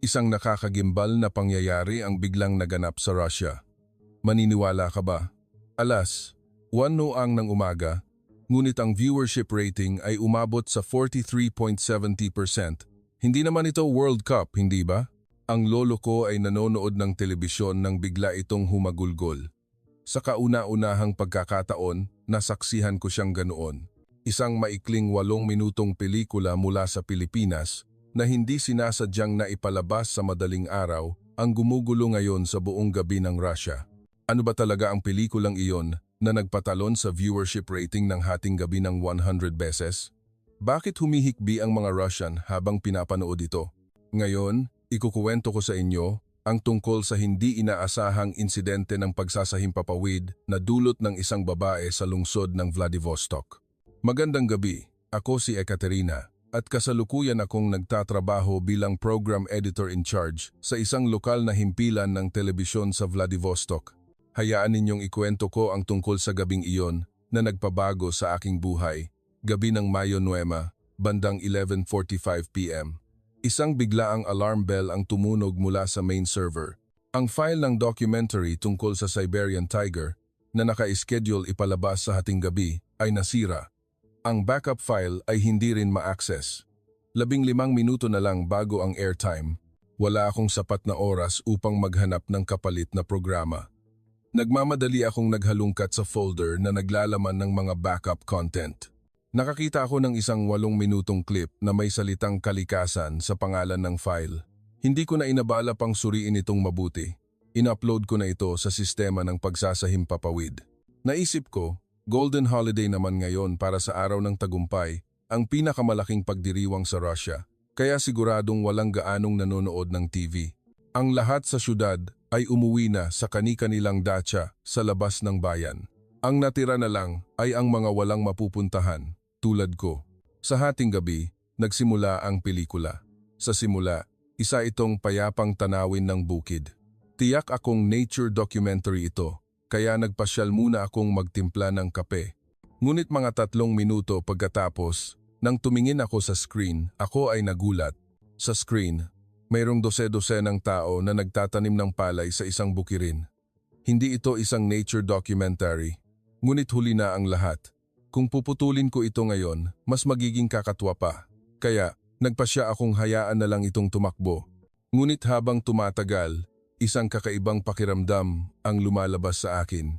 Isang nakakagimbal na pangyayari ang biglang naganap sa Russia. Maniniwala ka ba? Alas, 1:00 ng umaga, ngunit ang viewership rating ay umabot sa 43.70%. Hindi naman ito World Cup, hindi ba? Ang lolo ko ay nanonood ng telebisyon nang bigla itong humagulgol. Sa kauna-unahang pagkakataon, nasaksihan ko siyang ganoon. Isang maikling 8 minutong pelikula mula sa Pilipinas na hindi sinasadyang naipalabas sa madaling araw ang gumugulo ngayon sa buong gabi ng Russia. Ano ba talaga ang pelikulang iyon na nagpatalon sa viewership rating ng Hating Gabi ng 100 beses? Bakit humihikbi ang mga Russian habang pinapanood ito? Ngayon, ikukuwento ko sa inyo ang tungkol sa hindi inaasahang insidente ng pagsasahimpapawid na dulot ng isang babae sa lungsod ng Vladivostok. Magandang gabi, ako si Ekaterina at kasalukuyan akong nagtatrabaho bilang program editor in charge sa isang lokal na himpilan ng telebisyon sa Vladivostok. Hayaan ninyong ikwento ko ang tungkol sa gabing iyon na nagpabago sa aking buhay. Gabi ng Mayo 9, bandang 11:45 p.m. Isang biglaang alarm bell ang tumunog mula sa main server. Ang file ng documentary tungkol sa Siberian Tiger na naka-schedule ipalabas sa Hating Gabi ay nasira. Ang backup file ay hindi rin ma-access. 15 minuto na lang bago ang airtime, wala akong sapat na oras upang maghanap ng kapalit na programa. Nagmamadali akong naghalungkat sa folder na naglalaman ng mga backup content. Nakakita ako ng isang 8 minutong clip na may salitang kalikasan sa pangalan ng file. Hindi ko na inabala pang suriin itong mabuti. In-upload ko na ito sa sistema ng pagsasahimpapawid. Naisip ko, Golden Holiday naman ngayon para sa araw ng tagumpay, ang pinakamalaking pagdiriwang sa Russia, kaya siguradong walang gaanong nanonood ng TV. Ang lahat sa syudad ay umuwi na sa kani-kanilang dacha sa labas ng bayan. Ang natira na lang ay ang mga walang mapupuntahan, tulad ko. Sa Hating Gabi, nagsimula ang pelikula. Sa simula, isa itong payapang tanawin ng bukid. Tiyak akong nature documentary ito. Kaya nagpasyal muna akong magtimpla ng kape. Ngunit mga 3 minuto pagkatapos, nang tumingin ako sa screen, ako ay nagulat. Sa screen, mayroong dose-dosenang tao na nagtatanim ng palay sa isang bukirin. Hindi ito isang nature documentary, ngunit huli na ang lahat. Kung puputulin ko ito ngayon, mas magiging kakatwa pa. Kaya, nagpasya akong hayaan na lang itong tumakbo. Ngunit habang tumatagal, isang kakaibang pakiramdam ang lumalabas sa akin.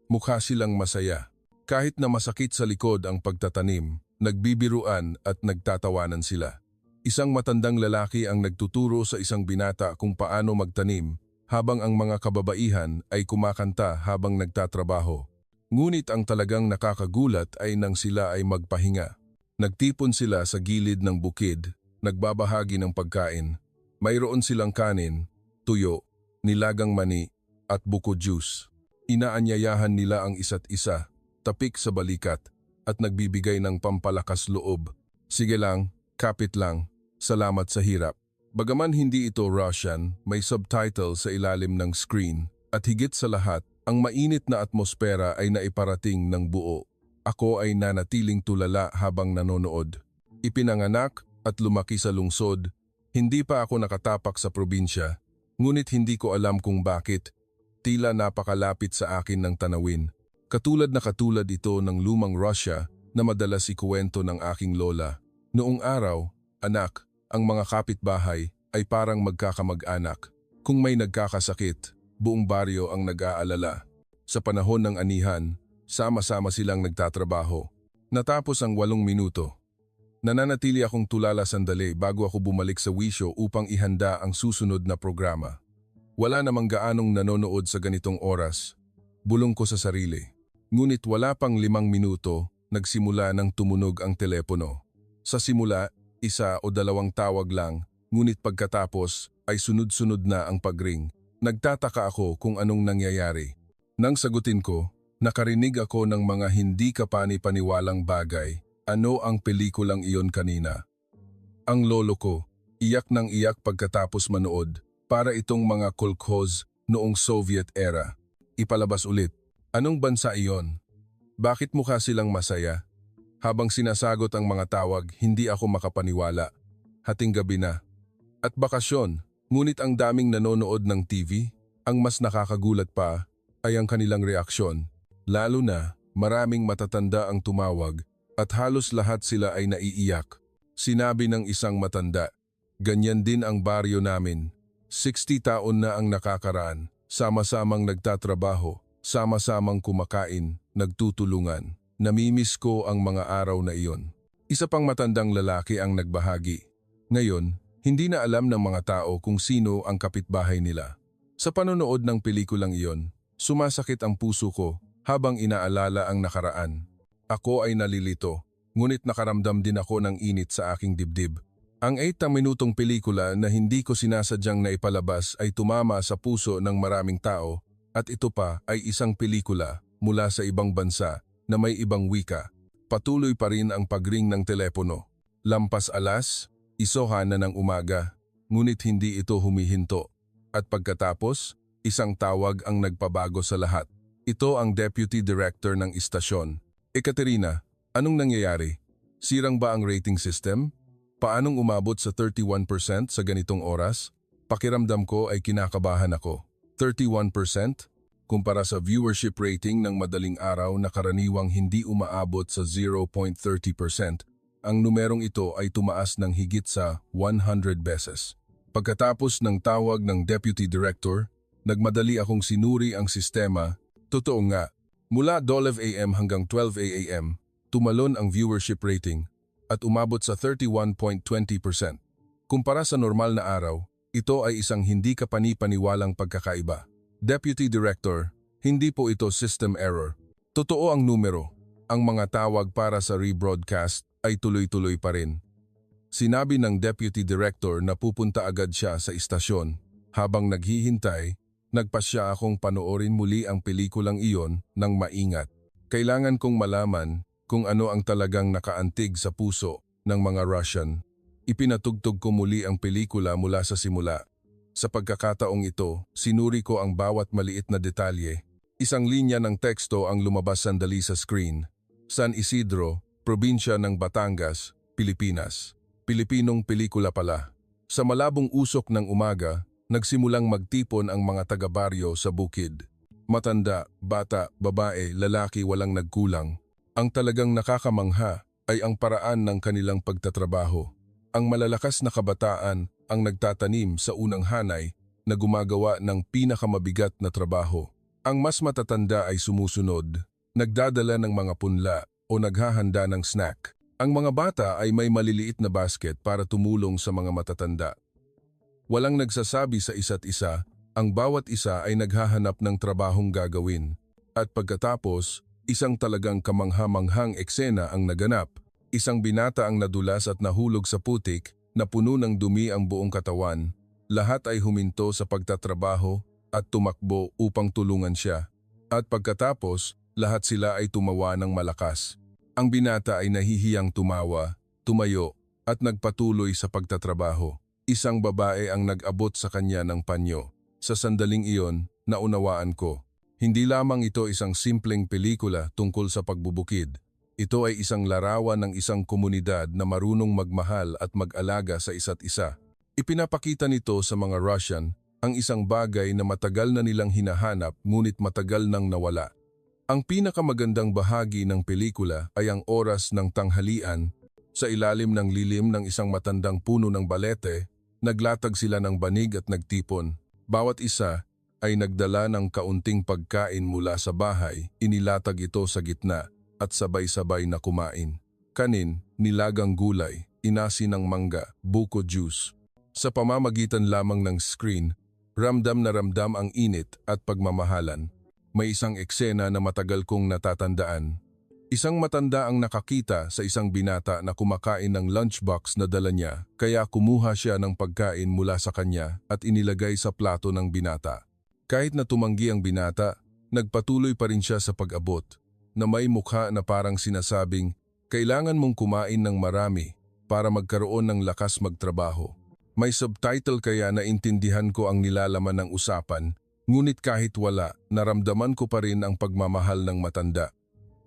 Mukha silang masaya. Kahit na masakit sa likod ang pagtatanim, nagbibiruan at nagtatawanan sila. Isang matandang lalaki ang nagtuturo sa isang binata kung paano magtanim, habang ang mga kababaihan ay kumakanta habang nagtatrabaho. Ngunit ang talagang nakakagulat ay nang sila ay magpahinga. Nagtipon sila sa gilid ng bukid, nagbabahagi ng pagkain. Mayroon silang kanin, tuyo, nilagang mani, at buko juice. Inaanyayahan nila ang isa't isa, tapik sa balikat, at nagbibigay ng pampalakas loob. Sige lang, kapit lang, salamat sa hirap. Bagaman hindi ito Russian, may subtitle sa ilalim ng screen, at higit sa lahat, ang mainit na atmosfera ay naiparating ng buo. Ako ay nanatiling tulala habang nanonood. Ipinanganak at lumaki sa lungsod, hindi pa ako nakatapak sa probinsya. Ngunit hindi ko alam kung bakit, tila napakalapit sa akin ng tanawin. Katulad ito ng lumang Russia na madalas ikuwento ng aking lola. Noong araw, anak, ang mga kapitbahay ay parang magkakamag-anak. Kung may nagkakasakit, buong baryo ang nag-aalala. Sa panahon ng anihan, sama-sama silang nagtatrabaho. Natapos ang 8 minuto. Nananatili akong tulala sandali bago ako bumalik sa wisyo upang ihanda ang susunod na programa. Wala namang gaanong nanonood sa ganitong oras. Bulong ko sa sarili. Ngunit wala pang 5 minuto, nagsimula nang tumunog ang telepono. Sa simula, 1 o 2 tawag lang, ngunit pagkatapos ay sunod-sunod na ang pagring. Nagtataka ako kung anong nangyayari. Nang sagutin ko, nakarinig ako ng mga hindi kapani-paniwalang bagay. Ano ang pelikulang iyon kanina? Ang lolo ko, iyak ng iyak pagkatapos manood, para itong mga kolkhoz noong Soviet era. Ipalabas ulit. Anong bansa iyon? Bakit mukha silang masaya? Habang sinasagot ang mga tawag, hindi ako makapaniwala. Hating gabi na. At bakasyon, Ngunit ang daming nanonood ng TV, ang mas nakakagulat pa ay ang kanilang reaksyon. Lalo na, maraming matatanda ang tumawag at halos lahat sila ay naiiyak. Sinabi ng isang matanda, "Ganyan din ang baryo namin. 60 taon na ang nakakaraan, sama-samang nagtatrabaho, sama-samang kumakain, nagtutulungan. Namimiss ko ang mga araw na iyon." Isa pang matandang lalaki ang nagbahagi. Ngayon, hindi na alam ng mga tao kung sino ang kapitbahay nila. Sa panonood ng pelikulang iyon, sumasakit ang puso ko habang inaalala ang nakaraan. Ako ay nalilito, ngunit nakaramdam din ako ng init sa aking dibdib. Ang 8 minutong pelikula na hindi ko sinasadyang naipalabas ay tumama sa puso ng maraming tao at ito pa ay isang pelikula mula sa ibang bansa na may ibang wika. Patuloy pa rin ang pagring ng telepono. Lampas alas, isohan na ng umaga, ngunit hindi ito humihinto. At pagkatapos, isang tawag ang nagpabago sa lahat. Ito ang Deputy Director ng istasyon. "Ekaterina, anong nangyayari? Sirang ba ang rating system? Paanong umabot sa 31% sa ganitong oras?" Pakiramdam ko ay kinakabahan ako. 31%? Kumpara sa viewership rating ng madaling araw na karaniwang hindi umaabot sa 0.30%, ang numerong ito ay tumaas ng higit sa 100 beses. Pagkatapos ng tawag ng Deputy Director, nagmadali akong sinuri ang sistema. Totoo nga, mula 12 AM hanggang 12 AM, tumalon ang viewership rating at umabot sa 31.20%. Kumpara sa normal na araw, ito ay isang hindi kapani-paniwalang pagkakaiba. Deputy Director, hindi po ito system error. Totoo ang numero. Ang mga tawag para sa rebroadcast ay tuloy-tuloy pa rin. Sinabi ng Deputy Director na pupunta agad siya sa istasyon. Habang naghihintay, nagpasya akong panoorin muli ang pelikulang iyon ng maingat. Kailangan kong malaman kung ano ang talagang nakaantig sa puso ng mga Russian. Ipinatugtog ko muli ang pelikula mula sa simula. Sa pagkakataong ito, sinuri ko ang bawat maliit na detalye. Isang linya ng teksto ang lumabas sandali sa screen. San Isidro, probinsya ng Batangas, Pilipinas. Pilipinong pelikula pala. Sa malabong usok ng umaga, nagsimulang magtipon ang mga taga-baryo sa bukid. Matanda, bata, babae, lalaki walang nagkulang. Ang talagang nakakamangha ay ang paraan ng kanilang pagtatrabaho. Ang malalakas na kabataan ang nagtatanim sa unang hanay na gumagawa ng pinakamabigat na trabaho. Ang mas matatanda ay sumusunod, nagdadala ng mga punla o naghahanda ng snack. Ang mga bata ay may maliliit na basket para tumulong sa mga matatanda. Walang nagsasabi sa isa't isa, ang bawat isa ay naghahanap ng trabahong gagawin. At pagkatapos, isang talagang kamangha-manghang eksena ang naganap. Isang binata ang nadulas at nahulog sa putik na puno ng dumi ang buong katawan. Lahat ay huminto sa pagtatrabaho at tumakbo upang tulungan siya. At pagkatapos, lahat sila ay tumawa ng malakas. Ang binata ay nahihiyang tumawa, tumayo at nagpatuloy sa pagtatrabaho. Isang babae ang nag-abot sa kanya ng panyo. Sa sandaling iyon, naunawaan ko. Hindi lamang ito isang simpleng pelikula tungkol sa pagbubukid. Ito ay isang larawan ng isang komunidad na marunong magmahal at mag-alaga sa isa't isa. Ipinapakita nito sa mga Russian ang isang bagay na matagal na nilang hinahanap ngunit matagal nang nawala. Ang pinakamagandang bahagi ng pelikula ay ang oras ng tanghalian. Sa ilalim ng lilim ng isang matandang puno ng balete, naglatag sila ng banig at nagtipon. Bawat isa ay nagdala ng kaunting pagkain mula sa bahay, inilatag ito sa gitna at sabay-sabay na kumain. Kanin, nilagang gulay, inasin ng mangga, buko juice. Sa pamamagitan lamang ng screen, ramdam na ramdam ang init at pagmamahalan. May isang eksena na matagal kong natatandaan. Isang matanda ang nakakita sa isang binata na kumakain ng lunchbox na dala niya, kaya kumuha siya ng pagkain mula sa kanya at inilagay sa plato ng binata. Kahit na tumanggi ang binata, nagpatuloy pa rin siya sa pag-abot, na may mukha na parang sinasabing, kailangan mong kumain ng marami para magkaroon ng lakas magtrabaho. May subtitle kaya naintindihan ko ang nilalaman ng usapan, ngunit kahit wala, naramdaman ko pa rin ang pagmamahal ng matanda.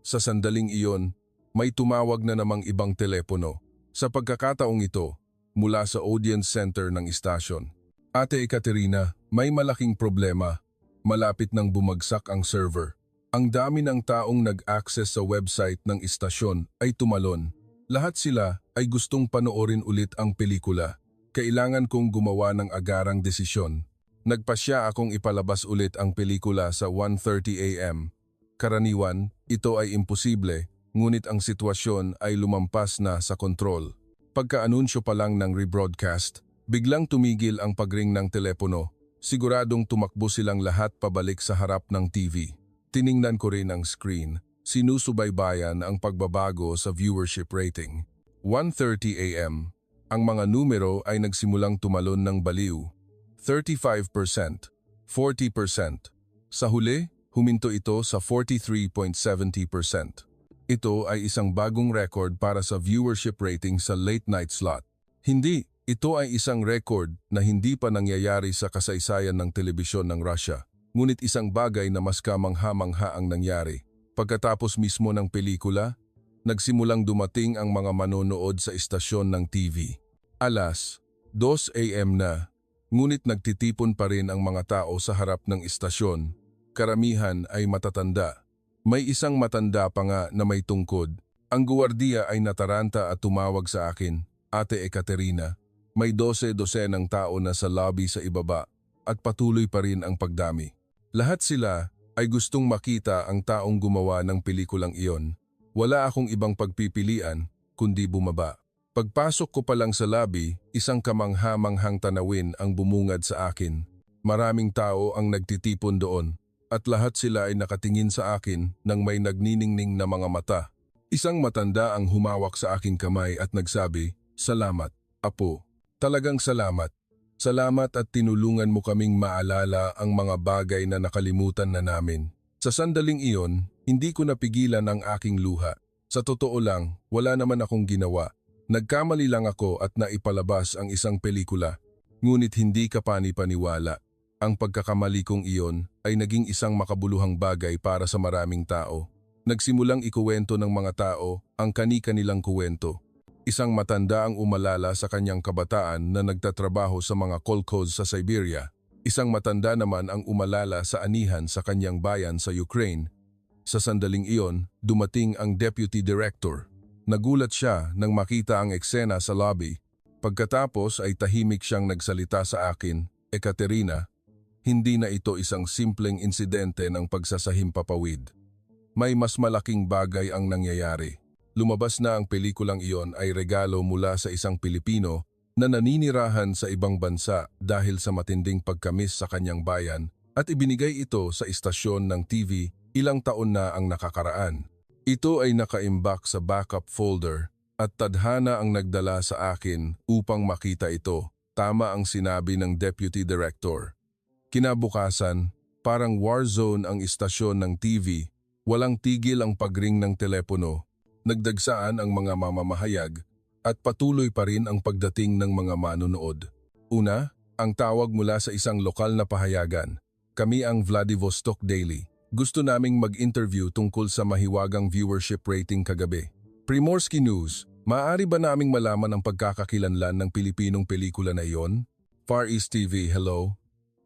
Sa sandaling iyon, may tumawag na namang ibang telepono. Sa pagkakataong ito, mula sa audience center ng istasyon. Ate Ekaterina, may malaking problema. Malapit nang bumagsak ang server. Ang dami ng taong nag-access sa website ng istasyon ay tumalon. Lahat sila ay gustong panoorin ulit ang pelikula. Kailangan kong gumawa ng agarang desisyon. Nagpasya akong ipalabas ulit ang pelikula sa 1:30 AM. Karaniwan, ito ay imposible, ngunit ang sitwasyon ay lumampas na sa kontrol. Pagka-anunsyo pa lang ng rebroadcast, biglang tumigil ang pagring ng telepono. Siguradong tumakbo silang lahat pabalik sa harap ng TV. Tiningnan ko rin ang screen. Sinusubaybayan ang pagbabago sa viewership rating. 1:30 AM. Ang mga numero ay nagsimulang tumalon ng baliw. 35%, 40%. Sa huli, huminto ito sa 43.70%. Ito ay isang bagong record para sa viewership rating sa late night slot. Hindi, ito ay isang record na hindi pa nangyayari sa kasaysayan ng telebisyon ng Russia. Ngunit isang bagay na mas kamangha-mangha ang nangyari. Pagkatapos mismo ng pelikula, nagsimulang dumating ang mga manonood sa istasyon ng TV. Alas 2 AM na, ngunit nagtitipon pa rin ang mga tao sa harap ng istasyon. Karamihan ay matatanda. May isang matanda pa nga na may tungkod. Ang guwardiya ay nataranta at tumawag sa akin, Ate Ekaterina. May 12 ng tao na sa lobby sa ibaba at patuloy pa rin ang pagdami. Lahat sila ay gustong makita ang taong gumawa ng pelikulang iyon. Wala akong ibang pagpipilian kundi bumaba. Pagpasok ko pa lang sa lobby, isang kamangha-manghang tanawin ang bumungad sa akin. Maraming tao ang nagtitipon doon at lahat sila ay nakatingin sa akin nang may nagniningning na mga mata. Isang matanda ang humawak sa aking kamay at nagsabi, "Salamat, Apo. Talagang salamat. Salamat at tinulungan mo kaming maalala ang mga bagay na nakalimutan na namin." Sa sandaling iyon, hindi ko napigilan ang aking luha. Sa totoo lang, wala naman akong ginawa. Nagkamali lang ako at naipalabas ang isang pelikula. Ngunit hindi ka pani-paniwala. Ang pagkakamali kong iyon ay naging isang makabuluhang bagay para sa maraming tao. Nagsimulang ikuwento ng mga tao ang kani-kanilang kuwento. Isang matanda ang umalala sa kanyang kabataan na nagtatrabaho sa mga kolkhoz sa Siberia. Isang matanda naman ang umalala sa anihan sa kanyang bayan sa Ukraine. Sa sandaling iyon, dumating ang deputy director. Nagulat siya nang makita ang eksena sa lobby. Pagkatapos ay tahimik siyang nagsalita sa akin, "Ekaterina, hindi na ito isang simpleng insidente ng pagsasahimpapawid. May mas malaking bagay ang nangyayari." Lumabas na ang pelikulang iyon ay regalo mula sa isang Pilipino na naninirahan sa ibang bansa dahil sa matinding pagkamis sa kanyang bayan at ibinigay ito sa istasyon ng TV ilang taon na ang nakakaraan. Ito ay nakaimbak sa backup folder at tadhana ang nagdala sa akin upang makita ito. Tama ang sinabi ng Deputy Director. Kinabukasan, parang war zone ang istasyon ng TV. Walang tigil ang pagring ng telepono. Nagdagsaan ang mga mamamahayag at patuloy pa rin ang pagdating ng mga manonood. Una, ang tawag mula sa isang lokal na pahayagan. Kami ang Vladivostok Daily. Gusto naming mag-interview tungkol sa mahiwagang viewership rating kagabi. Primorsky News, maaari ba naming malaman ang pagkakakilanlan ng Pilipinong pelikula na iyon? Far East TV, hello?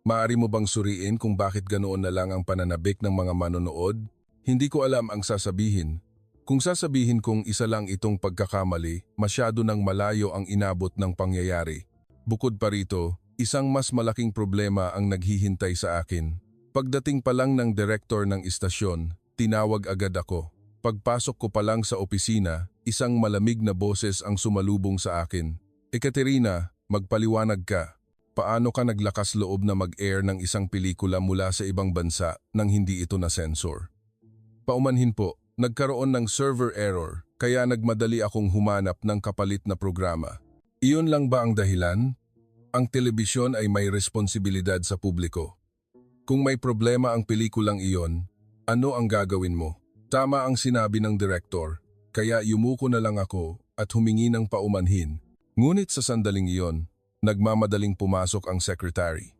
Maaari mo bang suriin kung bakit ganoon na lang ang pananabik ng mga manonood? Hindi ko alam ang sasabihin. Kung sasabihin kong isa lang itong pagkakamali, masyado nang malayo ang inabot ng pangyayari. Bukod pa rito, isang mas malaking problema ang naghihintay sa akin. Pagdating pa lang ng direktor ng istasyon, tinawag agad ako. Pagpasok ko pa lang sa opisina, isang malamig na boses ang sumalubong sa akin. "Ekaterina, magpaliwanag ka. Paano ka naglakas loob na mag-air ng isang pelikula mula sa ibang bansa nang hindi ito na-censor?" Paumanhin po. Nagkaroon ng server error, kaya nagmadali akong humanap ng kapalit na programa. Iyon lang ba ang dahilan? Ang telebisyon ay may responsibilidad sa publiko. Kung may problema ang pelikulang iyon, ano ang gagawin mo? Tama ang sinabi ng direktor, kaya yumuko na lang ako at humingi ng paumanhin. Ngunit sa sandaling iyon, nagmamadaling pumasok ang secretary.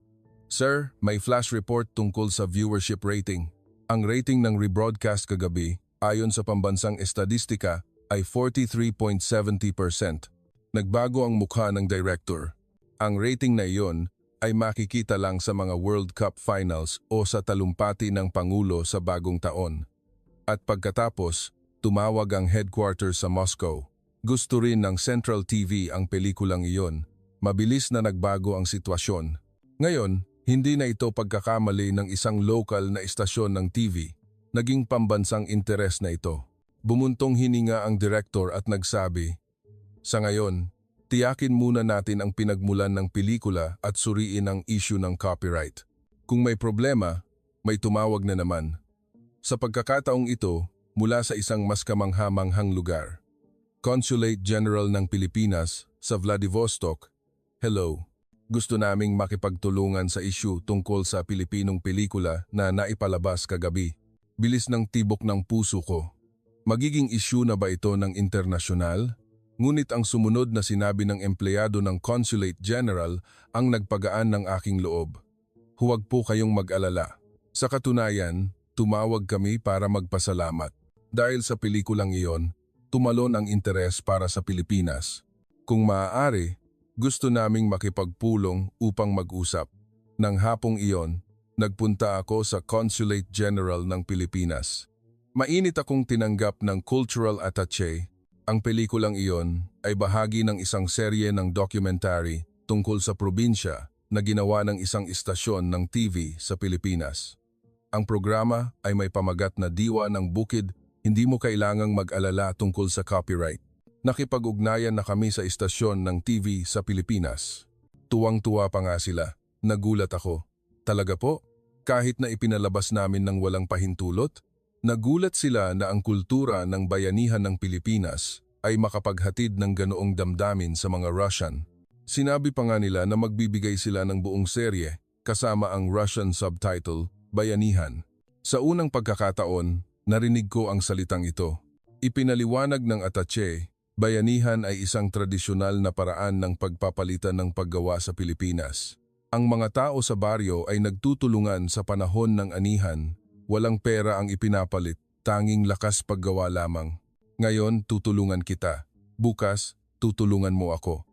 "Sir, may flash report tungkol sa viewership rating. Ang rating ng rebroadcast kagabi, ayon sa pambansang estadistika, ay 43.70%. Nagbago ang mukha ng director. Ang rating na iyon ay makikita lang sa mga World Cup Finals o sa talumpati ng Pangulo sa bagong taon. At pagkatapos, tumawag ang headquarters sa Moscow. Gusto rin ng Central TV ang pelikulang iyon. Mabilis na nagbago ang sitwasyon. Ngayon, hindi na ito pagkakamali ng isang local na istasyon ng TV. Naging pambansang interes na ito. Bumuntong hininga ang direktor at nagsabi, "Sa ngayon, tiyakin muna natin ang pinagmulan ng pelikula at suriin ang issue ng copyright. Kung may problema, may tumawag na naman." Sa pagkakataong ito, mula sa isang mas kamangha-manghang lugar, Consulate General ng Pilipinas sa Vladivostok, "Hello. Gusto naming makipagtulungan sa issue tungkol sa Pilipinong pelikula na naipalabas kagabi. Bilis ng tibok ng puso ko. Magiging issue na ba ito ng internasyonal?" Ngunit ang sumunod na sinabi ng empleyado ng Consulate General ang nagpagaan ng aking loob. "Huwag po kayong mag-alala. Sa katunayan, tumawag kami para magpasalamat. Dahil sa pelikulang iyon, tumalon ang interes para sa Pilipinas. Kung maaari, gusto naming makipagpulong upang mag-usap." Nang hapong iyon, nagpunta ako sa Consulate General ng Pilipinas. Mainit akong tinanggap ng cultural attaché. Ang pelikulang iyon ay bahagi ng isang serye ng documentary tungkol sa probinsya na ginawa ng isang istasyon ng TV sa Pilipinas. Ang programa ay may pamagat na Diwa ng Bukid, hindi mo kailangang mag-alala tungkol sa copyright. Nakipag-ugnayan na kami sa istasyon ng TV sa Pilipinas. Tuwang-tuwa pa nga sila. Nagulat ako. Talaga po? Kahit na ipinalabas namin ng walang pahintulot? Nagulat sila na ang kultura ng bayanihan ng Pilipinas ay makapaghatid ng ganoong damdamin sa mga Russian. Sinabi pa nga nila na magbibigay sila ng buong serye kasama ang Russian subtitle, Bayanihan. Sa unang pagkakataon, narinig ko ang salitang ito. Ipinaliwanag ng attaché, bayanihan ay isang tradisyonal na paraan ng pagpapalitan ng paggawa sa Pilipinas. Ang mga tao sa baryo ay nagtutulungan sa panahon ng anihan. Walang pera ang ipinapalit, tanging lakas paggawa lamang. Ngayon, tutulungan kita. Bukas, tutulungan mo ako.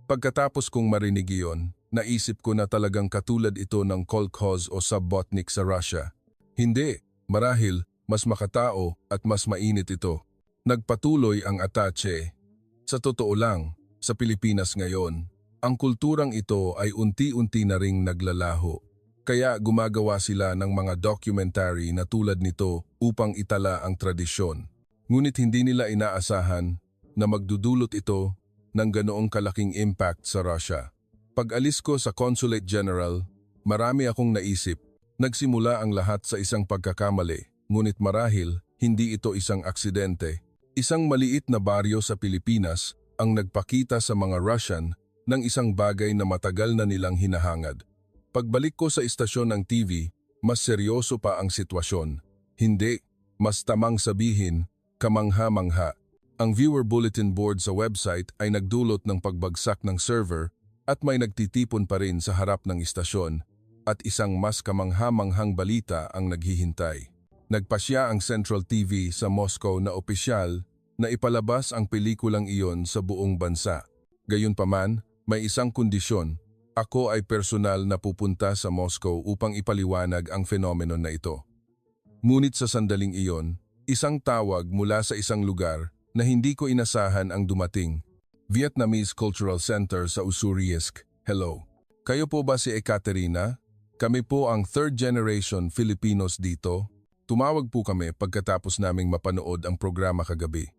Pagkatapos kong marinig iyon, naisip ko na talagang katulad ito ng kolkhoz o subbotnik sa Russia. Hindi, marahil, mas makatao at mas mainit ito. Nagpatuloy ang attaché. Sa totoo lang, sa Pilipinas ngayon, ang kulturang ito ay unti-unti na ring naglalaho. Kaya gumagawa sila ng mga documentary na tulad nito upang itala ang tradisyon. Ngunit hindi nila inaasahan na magdudulot ito ng ganoong kalaking impact sa Russia. Pag-alis ko sa Consulate General, marami akong naisip. Nagsimula ang lahat sa isang pagkakamali, ngunit marahil hindi ito isang aksidente. Isang maliit na baryo sa Pilipinas ang nagpakita sa mga Russian ng isang bagay na matagal na nilang hinahangad. Pagbalik ko sa istasyon ng TV, mas seryoso pa ang sitwasyon. Hindi, mas tamang sabihin, kamangha-mangha. Ang viewer bulletin board sa website ay nagdulot ng pagbagsak ng server at may nagtitipon pa rin sa harap ng istasyon at isang mas kamangha-manghang balita ang naghihintay. Nagpasya ang Central TV sa Moscow na opisyal na ipalabas ang pelikulang iyon sa buong bansa. Gayunpaman, may isang kondisyon. Ako ay personal na pupunta sa Moscow upang ipaliwanag ang phenomenon na ito. Ngunit sa sandaling iyon, isang tawag mula sa isang lugar na hindi ko inasahan ang dumating. Vietnamese Cultural Center sa Ussuriyisk. "Hello. Kayo po ba si Ekaterina? Kami po ang third generation Filipinos dito." Tumawag po kami pagkatapos naming mapanood ang programa kagabi.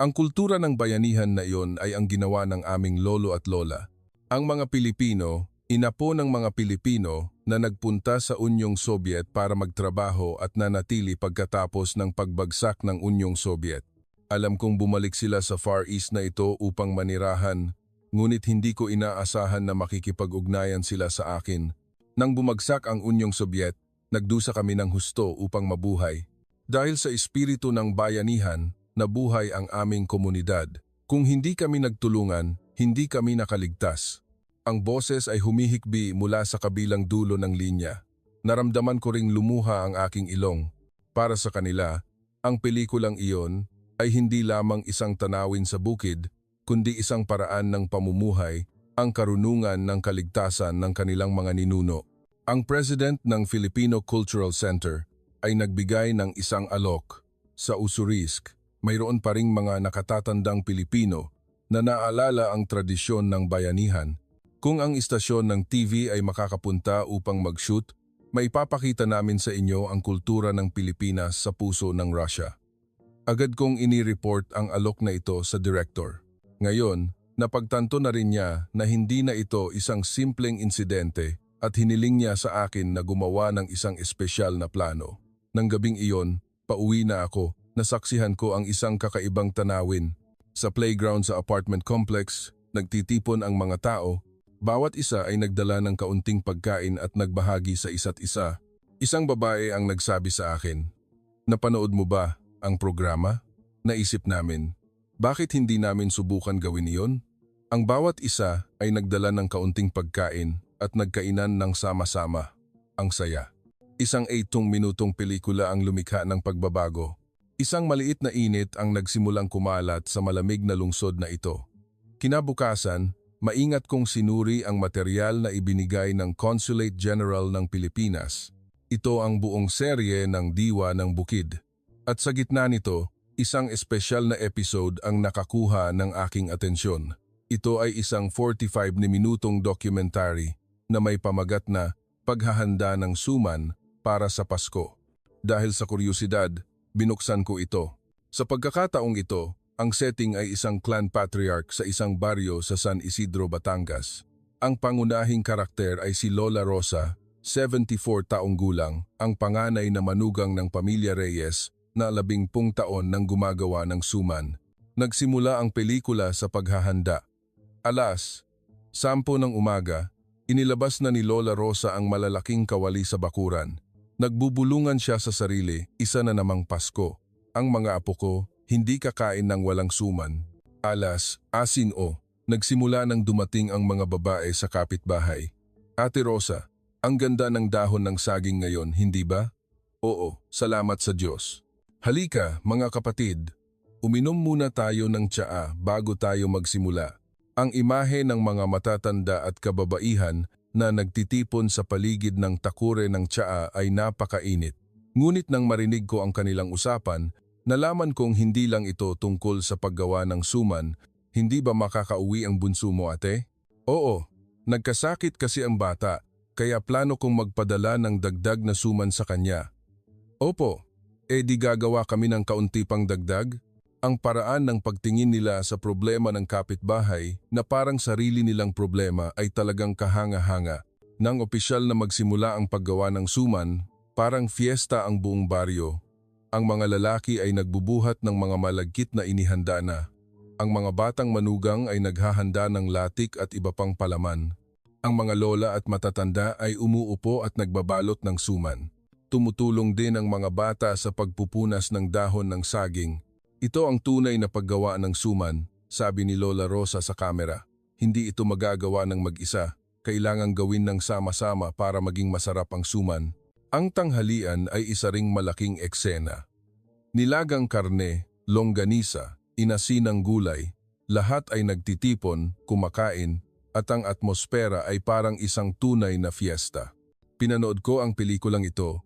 Ang kultura ng bayanihan na iyon ay ang ginawa ng aming lolo at lola. Ang mga Pilipino, inapo ng mga Pilipino na nagpunta sa Unyong Soviet para magtrabaho at nanatili pagkatapos ng pagbagsak ng Unyong Soviet. Alam kong bumalik sila sa Far East na ito upang manirahan, ngunit hindi ko inaasahan na makikipag-ugnayan sila sa akin. Nang bumagsak ang Unyong Soviet, nagdusa kami ng husto upang mabuhay. Dahil sa espiritu ng bayanihan, nabuhay ang aming komunidad. Kung hindi kami nagtulungan, hindi kami nakaligtas. Ang boses ay humihikbi mula sa kabilang dulo ng linya. Naramdaman ko ring lumuha ang aking ilong. Para sa kanila, ang pelikulang iyon ay hindi lamang isang tanawin sa bukid, kundi isang paraan ng pamumuhay ang karunungan ng kaligtasan ng kanilang mga ninuno. Ang president ng Filipino Cultural Center ay nagbigay ng isang alok sa Ussurisk. Mayroon pa ring mga nakatatandang Pilipino na naalala ang tradisyon ng bayanihan. Kung ang istasyon ng TV ay makakapunta upang mag-shoot, maipapakita namin sa inyo ang kultura ng Pilipinas sa puso ng Russia. Agad kong inireport ang alok na ito sa director. Ngayon, napagtanto na rin niya na hindi na ito isang simpleng insidente at hiniling niya sa akin na gumawa ng isang espesyal na plano. Nang gabing iyon, pauwi na ako. Nasaksihan ko ang isang kakaibang tanawin. Sa playground sa apartment complex, nagtitipon ang mga tao. Bawat isa ay nagdala ng kaunting pagkain at nagbahagi sa isa't isa. Isang babae ang nagsabi sa akin, "Napanood mo ba ang programa?" Naisip namin, bakit hindi namin subukan gawin iyon? Ang bawat isa ay nagdala ng kaunting pagkain at nagkainan ng sama-sama. Ang saya. Isang 8 minutong pelikula ang lumikha ng pagbabago. Isang maliit na init ang nagsimulang kumalat sa malamig na lungsod na ito. Kinabukasan, maingat kong sinuri ang material na ibinigay ng Consulate General ng Pilipinas. Ito ang buong serye ng Diwa ng Bukid. At sa gitna nito, isang espesyal na episode ang nakakuha ng aking atensyon. Ito ay isang 45 minutong documentary na may pamagat na paghahanda ng suman para sa Pasko. Dahil sa kuryosidad, binuksan ko ito. Sa pagkakataong ito, ang setting ay isang clan patriarch sa isang baryo sa San Isidro, Batangas. Ang pangunahing karakter ay si Lola Rosa, 74 taong gulang, ang panganay na manugang ng pamilya Reyes na 10 taon nang gumagawa ng suman. Nagsimula ang pelikula sa paghahanda. 10:00 ng umaga, inilabas na ni Lola Rosa ang malalaking kawali sa bakuran. Nagbubulungan siya sa sarili, isa na namang Pasko. Ang mga apo ko, hindi kakain ng walang suman. 10:00, nagsimula nang dumating ang mga babae sa kapitbahay. "Ate Rosa, ang ganda ng dahon ng saging ngayon, hindi ba?" "Oo, salamat sa Diyos." "Halika, mga kapatid. Uminom muna tayo ng tsaa bago tayo magsimula." Ang imahe ng mga matatanda at kababaihan na nagtitipon sa paligid ng takure ng tsaa ay napakainit. Ngunit nang marinig ko ang kanilang usapan, nalaman kong hindi lang ito tungkol sa paggawa ng suman. "Hindi ba makakauwi ang bunso mo, ate?" "Oo, nagkasakit kasi ang bata, kaya plano kong magpadala ng dagdag na suman sa kanya." "Opo, di gagawa kami ng kaunti pang dagdag?" Ang paraan ng pagtingin nila sa problema ng kapitbahay na parang sarili nilang problema ay talagang kahanga-hanga. Nang opisyal na magsimula ang paggawa ng suman, parang fiesta ang buong baryo. Ang mga lalaki ay nagbubuhat ng mga malagkit na inihanda na. Ang mga batang manugang ay naghahanda ng latik at iba pang palaman. Ang mga lola at matatanda ay umuupo at nagbabalot ng suman. Tumutulong din ang mga bata sa pagpupunas ng dahon ng saging. "Ito ang tunay na paggawa ng suman," sabi ni Lola Rosa sa kamera. "Hindi ito magagawa ng mag-isa. Kailangang gawin ng sama-sama para maging masarap ang suman." Ang tanghalian ay isa ring malaking eksena. Nilagang karne, longganisa, inasinang gulay, lahat ay nagtitipon, kumakain, at ang atmosfera ay parang isang tunay na fiesta. Pinanood ko ang pelikulang ito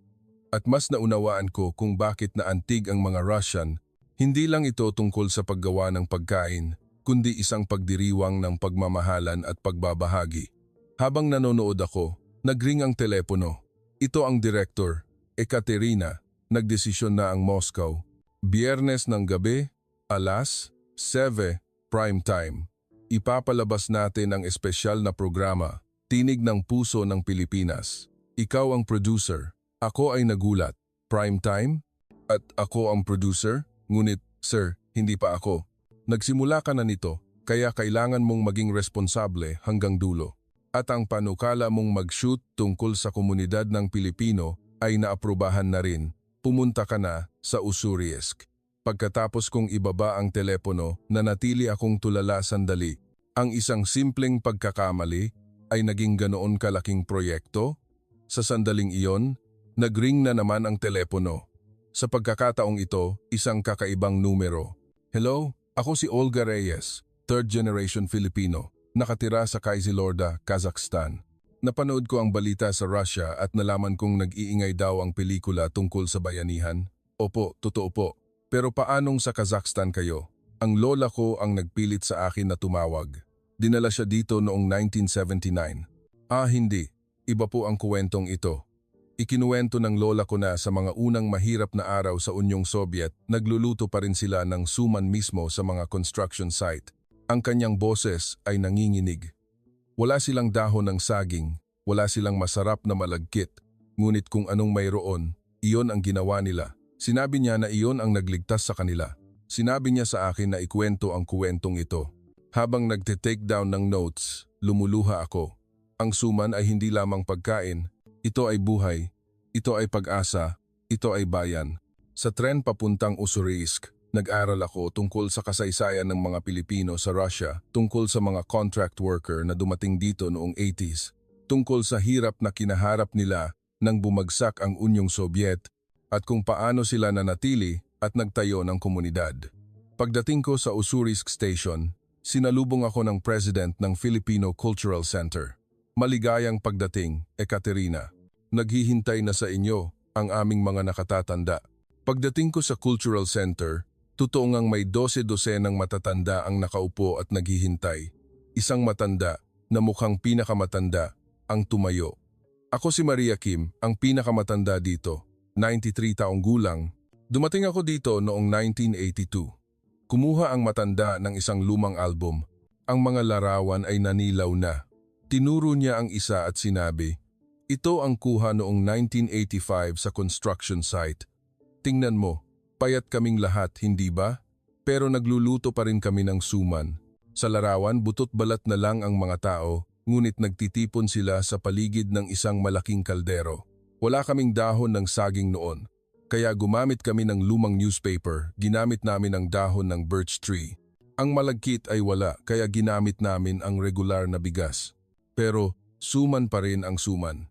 at mas naunawaan ko kung bakit naantig ang mga Russian. Hindi lang ito tungkol sa paggawa ng pagkain, kundi isang pagdiriwang ng pagmamahalan at pagbabahagi. Habang nanonood ako, nagring ang telepono. Ito ang director, Ekaterina. Nagdesisyon na ang Moscow. Biyernes ng gabi, 7:00, prime time. Ipapalabas natin ang espesyal na programa, Tinig ng Puso ng Pilipinas. Ikaw ang producer. Ako ay nagulat. Prime time? At ako ang producer? Ngunit, sir, hindi pa ako. Nagsimula ka na nito, kaya kailangan mong maging responsable hanggang dulo. At ang panukala mong mag-shoot tungkol sa komunidad ng Pilipino ay naaprubahan na rin. Pumunta ka na sa Ussurisk. Pagkatapos kong ibaba ang telepono, nanatili akong tulala sandali. Ang isang simpleng pagkakamali ay naging ganoon kalaking proyekto? Sa sandaling iyon, nagring na naman ang telepono. Sa pagkakataong ito, isang kakaibang numero. "Hello, ako si Olga Reyes, third generation Filipino. nakatira sa Kyzyloda, Kazakhstan. Napanood ko ang balita sa Russia at nalaman kong nag-iingay daw ang pelikula tungkol sa bayanihan. Opo, totoo po. Pero paanong sa Kazakhstan kayo? Ang lola ko ang nagpilit sa akin na tumawag. Dinala siya dito noong 1979. Hindi. Iba po ang kuwentong ito. Ikinuwento ng lola ko na sa mga unang mahirap na araw sa Unyong Soviet, nagluluto pa rin sila ng suman mismo sa mga construction site. Ang kanyang boses ay nanginginig. Wala silang dahon ng saging, wala silang masarap na malagkit, ngunit kung anong mayroon, iyon ang ginawa nila. Sinabi niya na iyon ang nagligtas sa kanila. Sinabi niya sa akin na ikwento ang kuwentong ito. Habang nagte-take down ng notes, lumuluha ako. Ang suman ay hindi lamang pagkain, ito ay buhay, ito ay pag-asa, ito ay bayan. Sa tren papuntang Ussurisk, nag-aral ako tungkol sa kasaysayan ng mga Pilipino sa Russia, tungkol sa mga contract worker na dumating dito noong 80s, tungkol sa hirap na kinaharap nila nang bumagsak ang Unyong Soviet at kung paano sila nanatili at nagtayo ng komunidad. Pagdating ko sa Ussurisk Station, sinalubong ako ng President ng Filipino Cultural Center. Maligayang pagdating, Ekaterina. Naghihintay na sa inyo ang aming mga nakatatanda. Pagdating ko sa Cultural Center, totoo ngang may 12-dosenang matatanda ang nakaupo at naghihintay. Isang matanda na mukhang pinakamatanda ang tumayo. Ako si Maria Kim, ang pinakamatanda dito, 93 taong gulang. Dumating ako dito noong 1982. Kumuha ang matanda ng isang lumang album. Ang mga larawan ay nanilaw na. Tinuro niya ang isa at sinabi, "Ito ang kuha noong 1985 sa construction site. Tingnan mo, payat kaming lahat, hindi ba? Pero nagluluto pa rin kami ng suman. Sa larawan, butot balat na lang ang mga tao, ngunit nagtitipon sila sa paligid ng isang malaking kaldero. Wala kaming dahon ng saging noon, kaya gumamit kami ng lumang newspaper, ginamit namin ang dahon ng birch tree. Ang malagkit ay wala, kaya ginamit namin ang regular na bigas. Pero suman pa rin ang suman.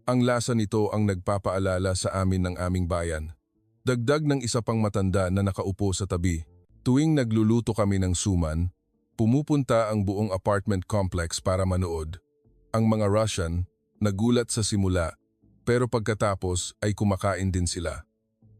Ang lasa nito ang nagpapaalala sa amin ng aming bayan." Dagdag ng isa pang matanda na nakaupo sa tabi. Tuwing nagluluto kami ng suman, pumupunta ang buong apartment complex para manood. Ang mga Russian, nagulat sa simula, pero pagkatapos ay kumakain din sila.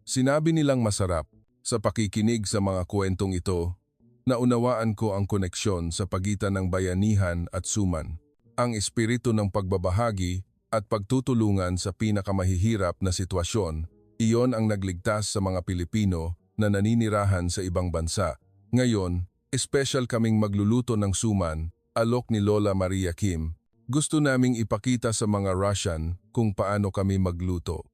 Sinabi nilang masarap. Sa pakikinig sa mga kwentong ito, naunawaan ko ang koneksyon sa pagitan ng bayanihan at suman. Ang espiritu ng pagbabahagi at pagtutulungan sa pinakamahihirap na sitwasyon, iyon ang nagligtas sa mga Pilipino na naninirahan sa ibang bansa. Ngayon, espesyal kaming magluluto ng suman, alok ni Lola Maria Kim. Gusto naming ipakita sa mga Russian kung paano kami magluto.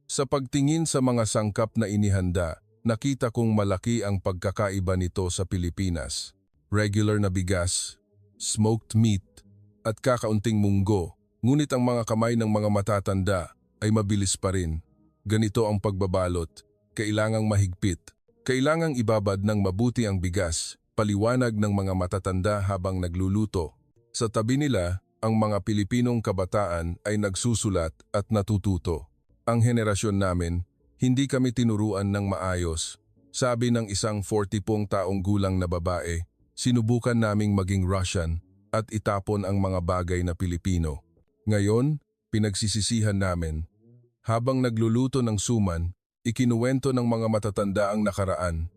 Sa pagtingin sa mga sangkap na inihanda, nakita kong malaki ang pagkakaiba nito sa Pilipinas. Regular na bigas, smoked meat, at kakaunting munggo, ngunit ang mga kamay ng mga matatanda ay mabilis pa rin. Ganito ang pagbabalot, kailangang mahigpit, kailangang ibabad ng mabuti ang bigas, paliwanag ng mga matatanda habang nagluluto. Sa tabi nila, ang mga Pilipinong kabataan ay nagsusulat at natututo. Ang henerasyon namin, hindi kami tinuruan ng maayos. Sabi ng isang 40 taong gulang na babae, sinubukan naming maging Russian at itapon ang mga bagay na Pilipino. Ngayon, pinagsisisihan namin. Habang nagluluto ng suman, ikinuwento ng mga matatanda ang nakaraan.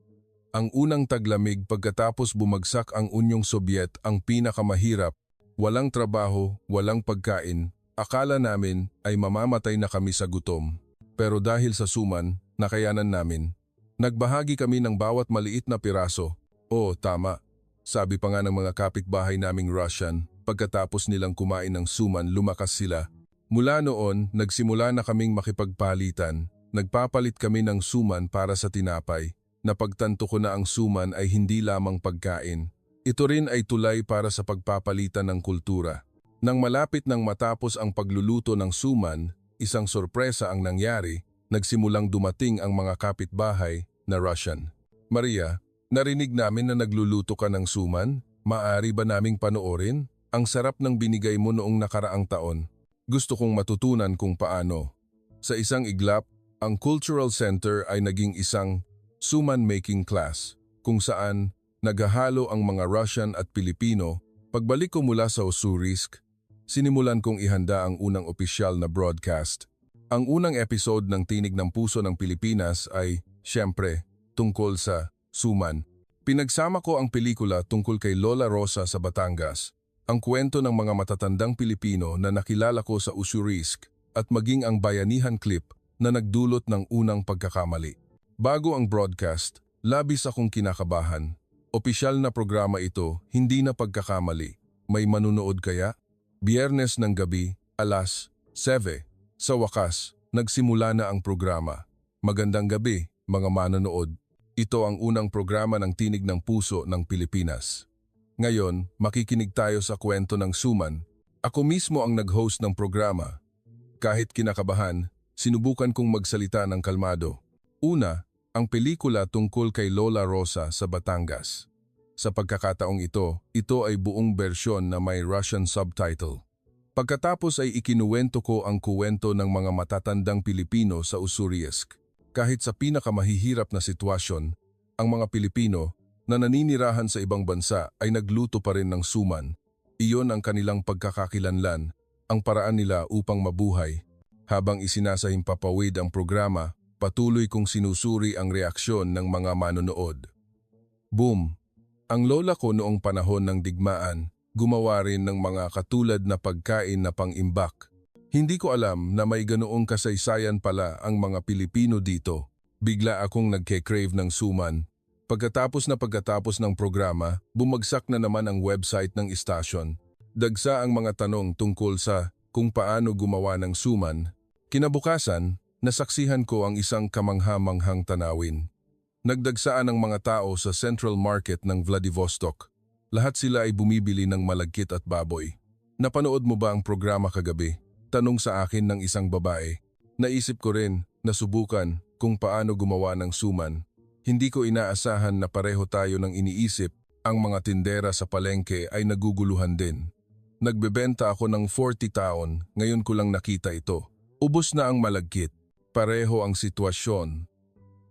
Ang unang taglamig pagkatapos bumagsak ang Unyong Soviet ang pinakamahirap, walang trabaho, walang pagkain. Akala namin ay mamamatay na kami sa gutom. Pero dahil sa suman, nakayanan namin. Nagbahagi kami ng bawat maliit na piraso. Oo, tama. Sabi pa nga ng mga kapitbahay naming Russian, pagkatapos nilang kumain ng suman, lumakas sila. Mula noon, nagsimula na kaming makipagpalitan. Nagpapalit kami ng suman para sa tinapay. Napagtanto ko na ang suman ay hindi lamang pagkain. Ito rin ay tulay para sa pagpapalitan ng kultura. Nang malapit nang matapos ang pagluluto ng suman, isang sorpresa ang nangyari, nagsimulang dumating ang mga kapitbahay na Russian. "Maria, narinig namin na nagluluto ka ng suman. Maaari ba naming panoorin? Ang sarap ng binigay mo noong nakaraang taon. Gusto kong matutunan kung paano." Sa isang iglap, ang Cultural Center ay naging isang suman making class, kung saan naghahalo ang mga Russian at Pilipino, Pagbalik ko mula sa Ussurisk, sinimulan kong ihanda ang unang opisyal na broadcast. Ang unang episode ng Tinig ng Puso ng Pilipinas ay, siyempre, tungkol sa Suman. Pinagsama ko ang pelikula tungkol kay Lola Rosa sa Batangas, ang kwento ng mga matatandang Pilipino na nakilala ko sa Ussurisk at maging ang bayanihan clip na nagdulot ng unang pagkakamali. Bago ang broadcast, labis akong kinakabahan. Opisyal na programa ito, hindi na pagkakamali. May manunood kaya? Biyernes ng gabi, alas 7. Sa wakas, nagsimula na ang programa. Magandang gabi, mga manonood. Ito ang unang programa ng Tinig ng Puso ng Pilipinas. Ngayon, makikinig tayo sa kwento ng Suman. Ako mismo ang nag-host ng programa. Kahit kinakabahan, sinubukan kong magsalita ng kalmado. Una, ang pelikula tungkol kay Lola Rosa sa Batangas. Sa pagkakataong ito ay buong bersyon na may Russian subtitle. Pagkatapos ay ikinuwento ko ang kuwento ng mga matatandang Pilipino sa Ussurisk. Kahit sa pinakamahihirap na sitwasyon, ang mga Pilipino na naninirahan sa ibang bansa ay nagluto pa rin ng suman. Iyon ang kanilang pagkakakilanlan, ang paraan nila upang mabuhay. Habang isinasahimpapawid ang programa, patuloy kong sinusuri ang reaksyon ng mga manonood. Boom! Ang lola ko noong panahon ng digmaan, gumawa rin ng mga katulad na pagkain na pang-imbak. Hindi ko alam na may ganoong kasaysayan pala ang mga Pilipino dito. Bigla akong nagke-crave ng suman. Pagkatapos ng programa, bumagsak na naman ang website ng istasyon. Dagsa ang mga tanong tungkol sa kung paano gumawa ng suman. Kinabukasan, nasaksihan ko ang isang kamangha-manghang tanawin. Nagdagsaan ang mga tao sa Central Market ng Vladivostok. Lahat sila ay bumibili ng malagkit at baboy. Napanood mo ba ang programa kagabi? Tanong sa akin ng isang babae. Naisip ko rin na subukan kung paano gumawa ng suman. Hindi ko inaasahan na pareho tayo ng iniisip. Ang mga tindera sa palengke ay naguguluhan din. Nagbebenta ako ng 40 taon, ngayon ko lang nakita ito. Ubos na ang malagkit. Pareho ang sitwasyon.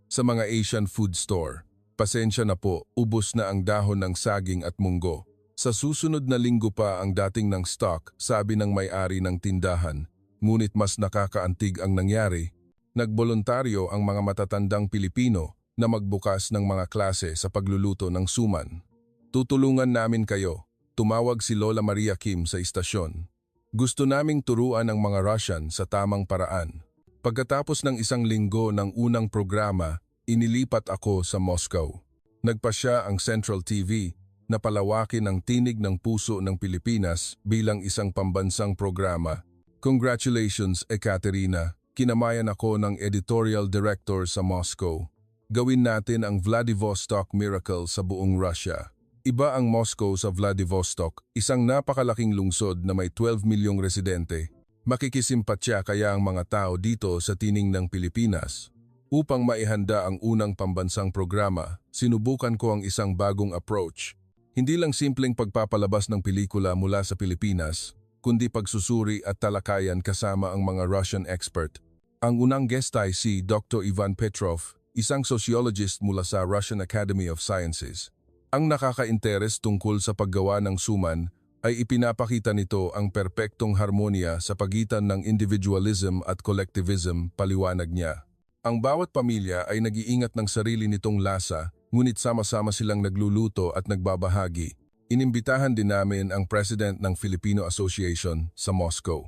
Sa mga Asian food store, pasensya na po, ubos na ang dahon ng saging at munggo. Sa susunod na linggo pa ang dating ng stock, sabi ng may-ari ng tindahan. Ngunit mas nakakaantig ang nangyari. Nagboluntaryo ang mga matatandang Pilipino na magbukas ng mga klase sa pagluluto ng suman. Tutulungan namin kayo. Tumawag si Lola Maria Kim sa istasyon. Gusto naming turuan ang mga Russian sa tamang paraan. Pagkatapos ng isang linggo ng unang programa, inilipat ako sa Moscow. Nagpasya ang Central TV na palawakin ang Tinig ng Puso ng Pilipinas bilang isang pambansang programa. Congratulations, Ekaterina. Kinamayan ako ng editorial director sa Moscow. Gawin natin ang Vladivostok Miracle sa buong Russia. Iba ang Moscow sa Vladivostok, isang napakalaking lungsod na may 12 milyong residente. Makikisimpatya kaya ang mga tao dito sa Tinig ng Pilipinas. Upang maihanda ang unang pambansang programa, sinubukan ko ang isang bagong approach. Hindi lang simpleng pagpapalabas ng pelikula mula sa Pilipinas, kundi pagsusuri at talakayan kasama ang mga Russian expert. Ang unang guest ay si Dr. Ivan Petrov, isang sociologist mula sa Russian Academy of Sciences. Ang nakaka-interes tungkol sa paggawa ng suman ay ipinapakita nito ang perpektong harmonia sa pagitan ng individualism at collectivism, paliwanag niya. Ang bawat pamilya ay nag-iingat ng sarili nitong lasa, ngunit sama-sama silang nagluluto at nagbabahagi. Inimbitahan din namin ang President ng Filipino Association sa Moscow.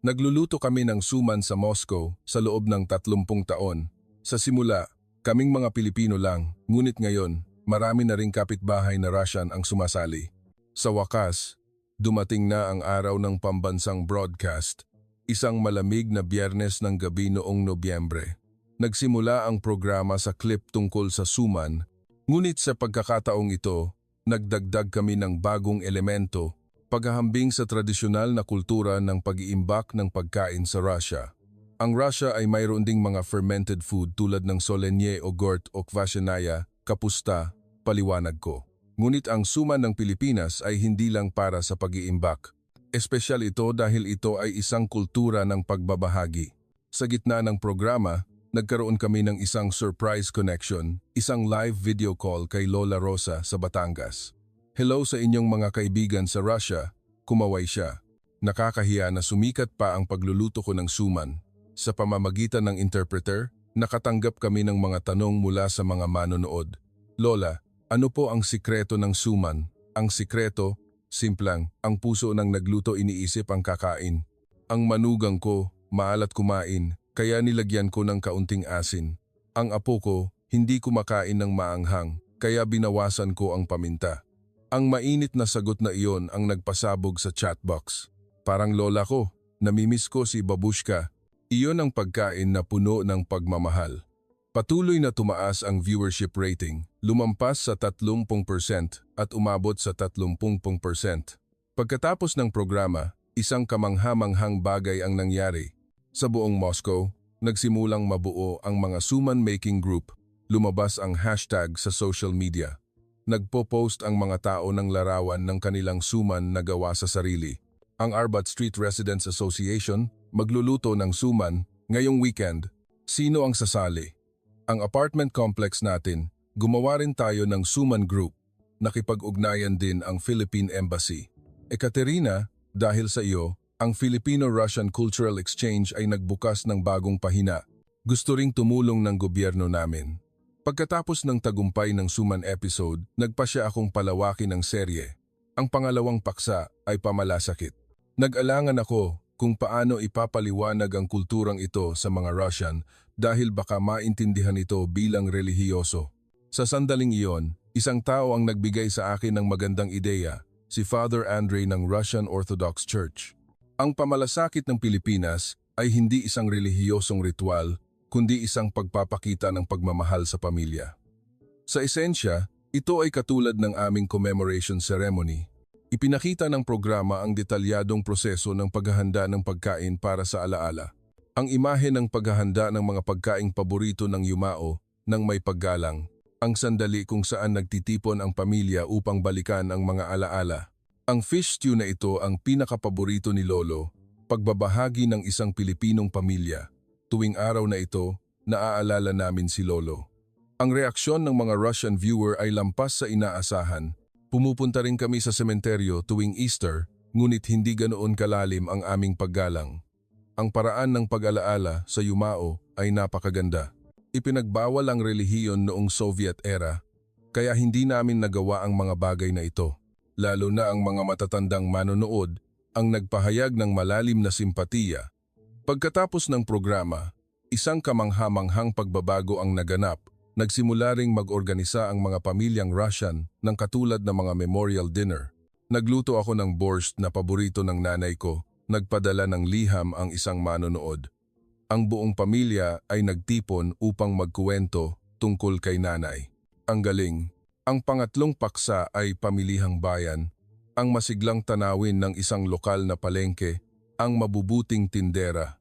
Nagluluto kami ng suman sa Moscow sa loob ng 30 taon. Sa simula, kaming mga Pilipino lang, ngunit ngayon, marami na ring kapitbahay na Russian ang sumasali. Sa wakas, dumating na ang araw ng pambansang broadcast, isang malamig na Biyernes ng gabi noong Nobyembre. Nagsimula ang programa sa clip tungkol sa suman, ngunit sa pagkakataong ito, nagdagdag kami ng bagong elemento, paghahambing sa tradisyonal na kultura ng pag-iimbak ng pagkain sa Russia. Ang Russia ay mayroon ding mga fermented food tulad ng solenye o gort o kvasenaya, kapusta, paliwanag ko. Ngunit ang suman ng Pilipinas ay hindi lang para sa pag-iimbak. Espesyal ito dahil ito ay isang kultura ng pagbabahagi. Sa gitna ng programa, nagkaroon kami ng isang surprise connection, isang live video call kay Lola Rosa sa Batangas. Hello sa inyong mga kaibigan sa Russia, kumaway siya. Nakakahiya na sumikat pa ang pagluluto ko ng suman. Sa pamamagitan ng interpreter, nakatanggap kami ng mga tanong mula sa mga manonood. Lola, ano po ang sikreto ng suman? Ang sikreto, simplang, ang puso ng nagluto iniisip ang kakain. Ang manugang ko, maalat kumain, kaya nilagyan ko ng kaunting asin. Ang apo ko, hindi kumakain ng maanghang, kaya binawasan ko ang paminta. Ang mainit na sagot na iyon ang nagpasabog sa chatbox. Parang lola ko, namimiss ko si Babushka. Iyon ang pagkain na puno ng pagmamahal. Patuloy na tumaas ang viewership rating, lumampas sa 30% at umabot sa 30%. Pagkatapos ng programa, isang kamangha-manghang bagay ang nangyari. Sa buong Moscow, nagsimulang mabuo ang mga suman-making group. Lumabas ang hashtag sa social media. Nagpo-post ang mga tao ng larawan ng kanilang suman na gawa sa sarili. Ang Arbat Street Residents Association magluluto ng suman ngayong weekend. Sino ang sasali? Ang apartment complex natin, gumawa rin tayo ng suman group. Nakipag-ugnayan din ang Philippine Embassy. Ekaterina, dahil sa iyo, ang Filipino-Russian Cultural Exchange ay nagbukas ng bagong pahina. Gusto ring tumulong ng gobyerno namin. Pagkatapos ng tagumpay ng suman episode, nagpasya akong palawakin ang serye. Ang pangalawang paksa ay pamalasakit. Nag-alangan ako kung paano ipapaliwanag ang kulturang ito sa mga Russian dahil baka maintindihan ito bilang relihiyoso. Sa sandaling iyon, isang tao ang nagbigay sa akin ng magandang ideya, si Father Andrei ng Russian Orthodox Church. Ang pamalasakit ng Pilipinas ay hindi isang relihiyosong ritual, kundi isang pagpapakita ng pagmamahal sa pamilya. Sa esensya, ito ay katulad ng aming commemoration ceremony. Ipinakita ng programa ang detalyadong proseso ng paghahanda ng pagkain para sa alaala. Ang imahe ng paghahanda ng mga pagkaing paborito ng yumao ng may paggalang. Ang sandali kung saan nagtitipon ang pamilya upang balikan ang mga alaala. Ang fish stew na ito ang pinakapaborito ni Lolo, pagbabahagi ng isang Pilipinong pamilya. Tuwing araw na ito, naaalala namin si Lolo. Ang reaksyon ng mga Russian viewer ay lampas sa inaasahan. Pumupunta rin kami sa sementeryo tuwing Easter, ngunit hindi ganoon kalalim ang aming paggalang. Ang paraan ng pag-alaala sa yumao ay napakaganda. Ipinagbawal ang relihiyon noong Soviet era, kaya hindi namin nagawa ang mga bagay na ito. Lalo na ang mga matatandang manonood ang nagpahayag ng malalim na simpatiya. Pagkatapos ng programa, isang kamangha-manghang pagbabago ang naganap. Nagsimula ring mag-organisa ang mga pamilyang Russian ng katulad ng mga memorial dinner. Nagluto ako ng borscht na paborito ng nanay ko. Nagpadala ng liham ang isang manonood. Ang buong pamilya ay nagtipon upang magkuwento tungkol kay nanay. Ang galing. Ang pangatlong paksa ay Pamilihang Bayan. Ang masiglang tanawin ng isang lokal na palengke. Ang mabubuting tindera.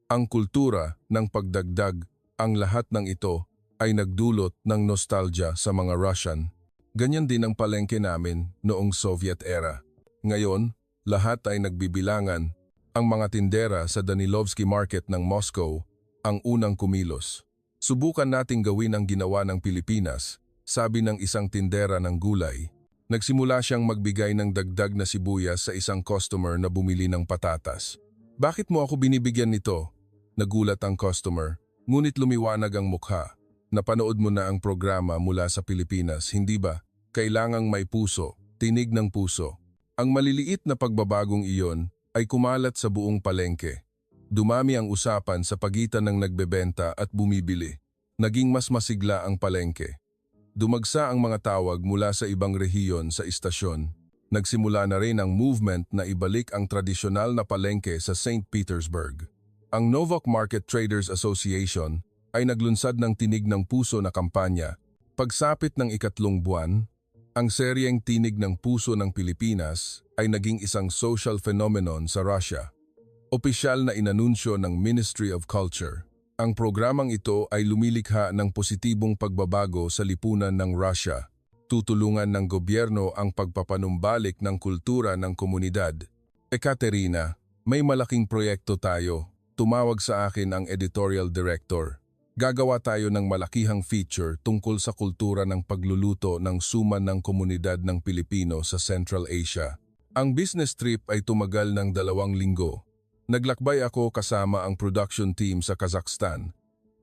Ang kultura ng pagdagdag, ang lahat ng ito ay nagdulot ng nostalgia sa mga Russian. Ganyan din ang palengke namin noong Soviet era. Ngayon, lahat ay nagbibilangan. Ang mga tindera sa Danilovsky Market ng Moscow ang unang kumilos. Subukan nating gawin ang ginawa ng Pilipinas, sabi ng isang tindera ng gulay. Nagsimula siyang magbigay ng dagdag na sibuyas sa isang customer na bumili ng patatas. Bakit mo ako binibigyan nito? Nagulat ang customer, ngunit lumiwanag ang mukha. Napanood mo na ang programa mula sa Pilipinas, hindi ba? Kailangang may puso, tinig ng puso. Ang maliliit na pagbabagong iyon ay kumalat sa buong palengke. Dumami ang usapan sa pagitan ng nagbebenta at bumibili. Naging mas masigla ang palengke. Dumagsa ang mga tawag mula sa ibang rehiyon sa istasyon. Nagsimula na rin ang movement na ibalik ang tradisyonal na palengke sa St. Petersburg. Ang Novak Market Traders Association ay naglunsad ng Tinig ng Puso na kampanya. Pagsapit ng ikatlong buwan, ang seryeng Tinig ng Puso ng Pilipinas ay naging isang social phenomenon sa Russia. Opisyal na inanunsyo ng Ministry of Culture. Ang programang ito ay lumilikha ng positibong pagbabago sa lipunan ng Russia. Tutulungan ng gobyerno ang pagpapanumbalik ng kultura ng komunidad. Ekaterina, may malaking proyekto tayo. Tumawag sa akin ang editorial director. Gagawa tayo ng malakihang feature tungkol sa kultura ng pagluluto ng suman ng komunidad ng Pilipino sa Central Asia. Ang business trip ay tumagal ng 2 linggo. Naglakbay ako kasama ang production team sa Kazakhstan.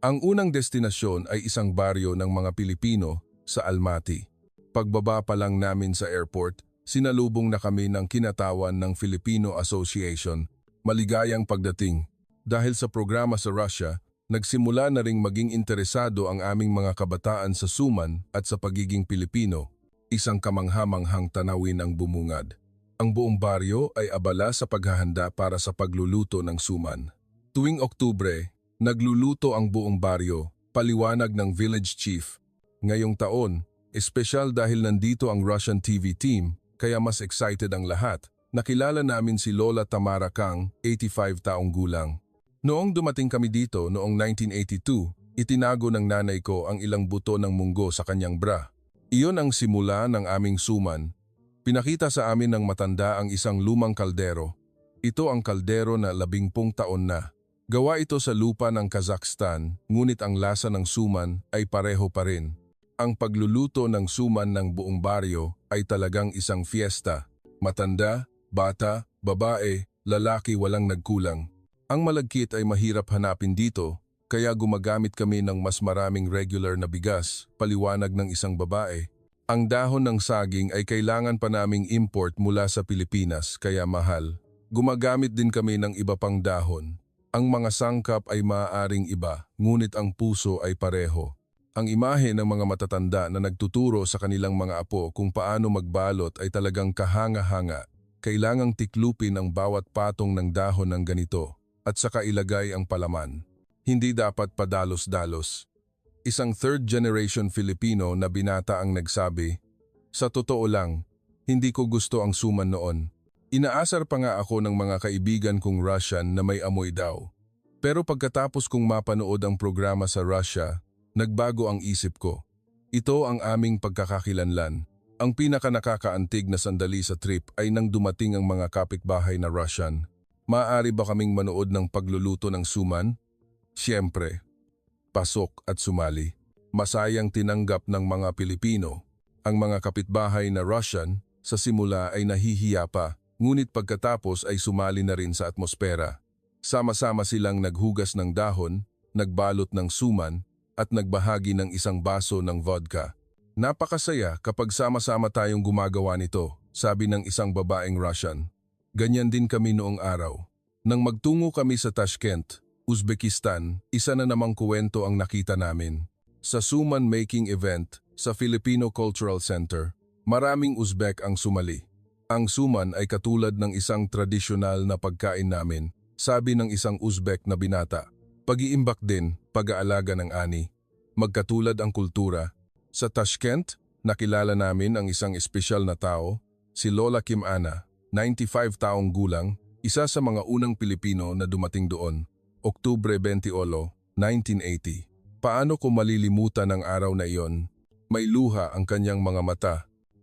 Ang unang destinasyon ay isang baryo ng mga Pilipino sa Almaty. Pagbaba pa lang namin sa airport, sinalubong na kami ng kinatawan ng Filipino Association. Maligayang pagdating. Dahil sa programa sa Russia, nagsimula na ring maging interesado ang aming mga kabataan sa suman at sa pagiging Pilipino. Isang kamangha-manghang tanawin ang bumungad. Ang buong baryo ay abala sa paghahanda para sa pagluluto ng suman. Tuwing Oktubre, nagluluto ang buong baryo, paliwanag ng village chief. Ngayong taon, espesyal dahil nandito ang Russian TV team, kaya mas excited ang lahat. Nakilala namin si Lola Tamara Kang, 85 taong gulang. Noong dumating kami dito noong 1982, itinago ng nanay ko ang ilang buto ng munggo sa kanyang bra. Iyon ang simula ng aming suman. Pinakita sa amin ng matanda ang isang lumang kaldero. Ito ang kaldero na 10 taon na. Gawa ito sa lupa ng Kazakhstan, ngunit ang lasa ng suman ay pareho pa rin. Ang pagluluto ng suman ng buong baryo ay talagang isang fiesta. Matanda, bata, babae, lalaki walang nagkulang. Ang malagkit ay mahirap hanapin dito, kaya gumagamit kami ng mas maraming regular na bigas, paliwanag ng isang babae. Ang dahon ng saging ay kailangan pa naming import mula sa Pilipinas, kaya mahal. Gumagamit din kami ng iba pang dahon. Ang mga sangkap ay maaaring iba, ngunit ang puso ay pareho. Ang imahe ng mga matatanda na nagtuturo sa kanilang mga apo kung paano magbalot ay talagang kahanga-hanga. Kailangang tiklupin ang bawat patong ng dahon ng ganito. At saka ilagay ang palaman. Hindi dapat padalos-dalos. Isang third-generation Filipino na binata ang nagsabi, "Sa totoo lang, hindi ko gusto ang suman noon. Inaasar pa nga ako ng mga kaibigan kong Russian na may amoy daw. Pero pagkatapos kong mapanood ang programa sa Russia, nagbago ang isip ko. Ito ang aming pagkakakilanlan." Ang pinaka-nakakaantig na sandali sa trip ay nang dumating ang mga kapitbahay na Russian. Maaari ba kaming manood ng pagluluto ng suman? Siyempre. Pasok at sumali. Masayang tinanggap ng mga Pilipino. Ang mga kapitbahay na Russian sa simula ay nahihiya pa, ngunit pagkatapos ay sumali na rin sa atmosfera. Sama-sama silang naghugas ng dahon, nagbalot ng suman, at nagbahagi ng isang baso ng vodka. Napakasaya kapag sama-sama tayong gumagawa nito, sabi ng isang babaeng Russian. Ganyan din kami noong araw. Nang magtungo kami sa Tashkent, Uzbekistan, isa na namang kuwento ang nakita namin. Sa suman making event sa Filipino Cultural Center, maraming Uzbek ang sumali. Ang suman ay katulad ng isang tradisyonal na pagkain namin, sabi ng isang Uzbek na binata. Pag-iimbak din, pag-aalaga ng ani. Magkatulad ang kultura. Sa Tashkent, nakilala namin ang isang espesyal na tao, si Lola Kim Ana. 95 taong gulang, isa sa mga unang Pilipino na dumating doon, Oktubre 28, 1980. Paano ko malilimutan ang araw na iyon? May luha ang kanyang mga mata.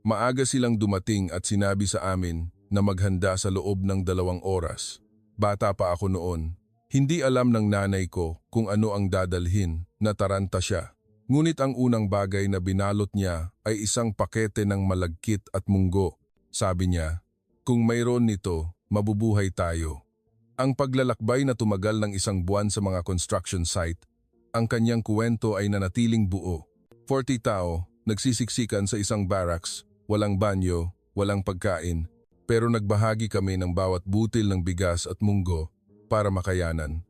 Maaga silang dumating at sinabi sa amin na maghanda sa loob ng 2 oras. Bata pa ako noon. Hindi alam ng nanay ko kung ano ang dadalhin, nataranta siya. Ngunit ang unang bagay na binalot niya ay isang pakete ng malagkit at munggo. Sabi niya, "Kung mayroon nito, mabubuhay tayo." Ang paglalakbay na tumagal ng 1 buwan sa mga construction site, ang kanyang kuwento ay nanatiling buo. 40 tao, nagsisiksikan sa isang barracks, walang banyo, walang pagkain, pero nagbahagi kami ng bawat butil ng bigas at munggo para makayanan.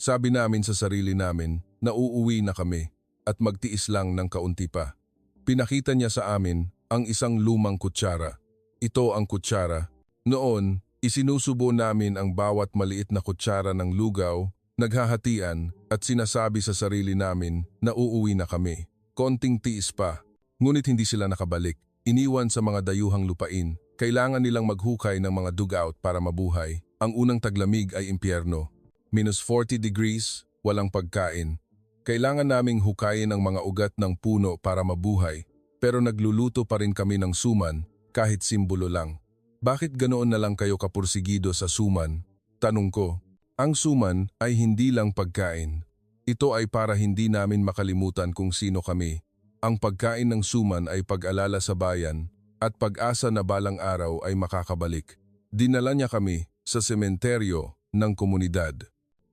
Sabi namin sa sarili namin na uuwi na kami at magtiis lang ng kaunti pa. Pinakita niya sa amin ang isang lumang kutsara. Ito ang kutsara. Noon, isinusubo namin ang bawat maliit na kutsara ng lugaw, naghahatian at sinasabi sa sarili namin na uuwi na kami. Konting tiis pa, ngunit hindi sila nakabalik. Iniwan sa mga dayuhang lupain. Kailangan nilang maghukay ng mga dugout para mabuhay. Ang unang taglamig ay impyerno. -40 degrees, walang pagkain. Kailangan naming hukayin ang mga ugat ng puno para mabuhay, pero nagluluto pa rin kami ng suman kahit simbolo lang. Bakit ganoon na lang kayo kapursigido sa suman? Tanong ko. Ang suman ay hindi lang pagkain. Ito ay para hindi namin makalimutan kung sino kami. Ang pagkain ng suman ay pag-alala sa bayan at pag-asa na balang araw ay makakabalik. Dinala niya kami sa sementeryo ng komunidad.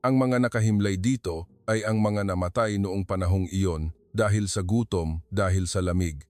Ang mga nakahimlay dito ay ang mga namatay noong panahong iyon dahil sa gutom, dahil sa lamig.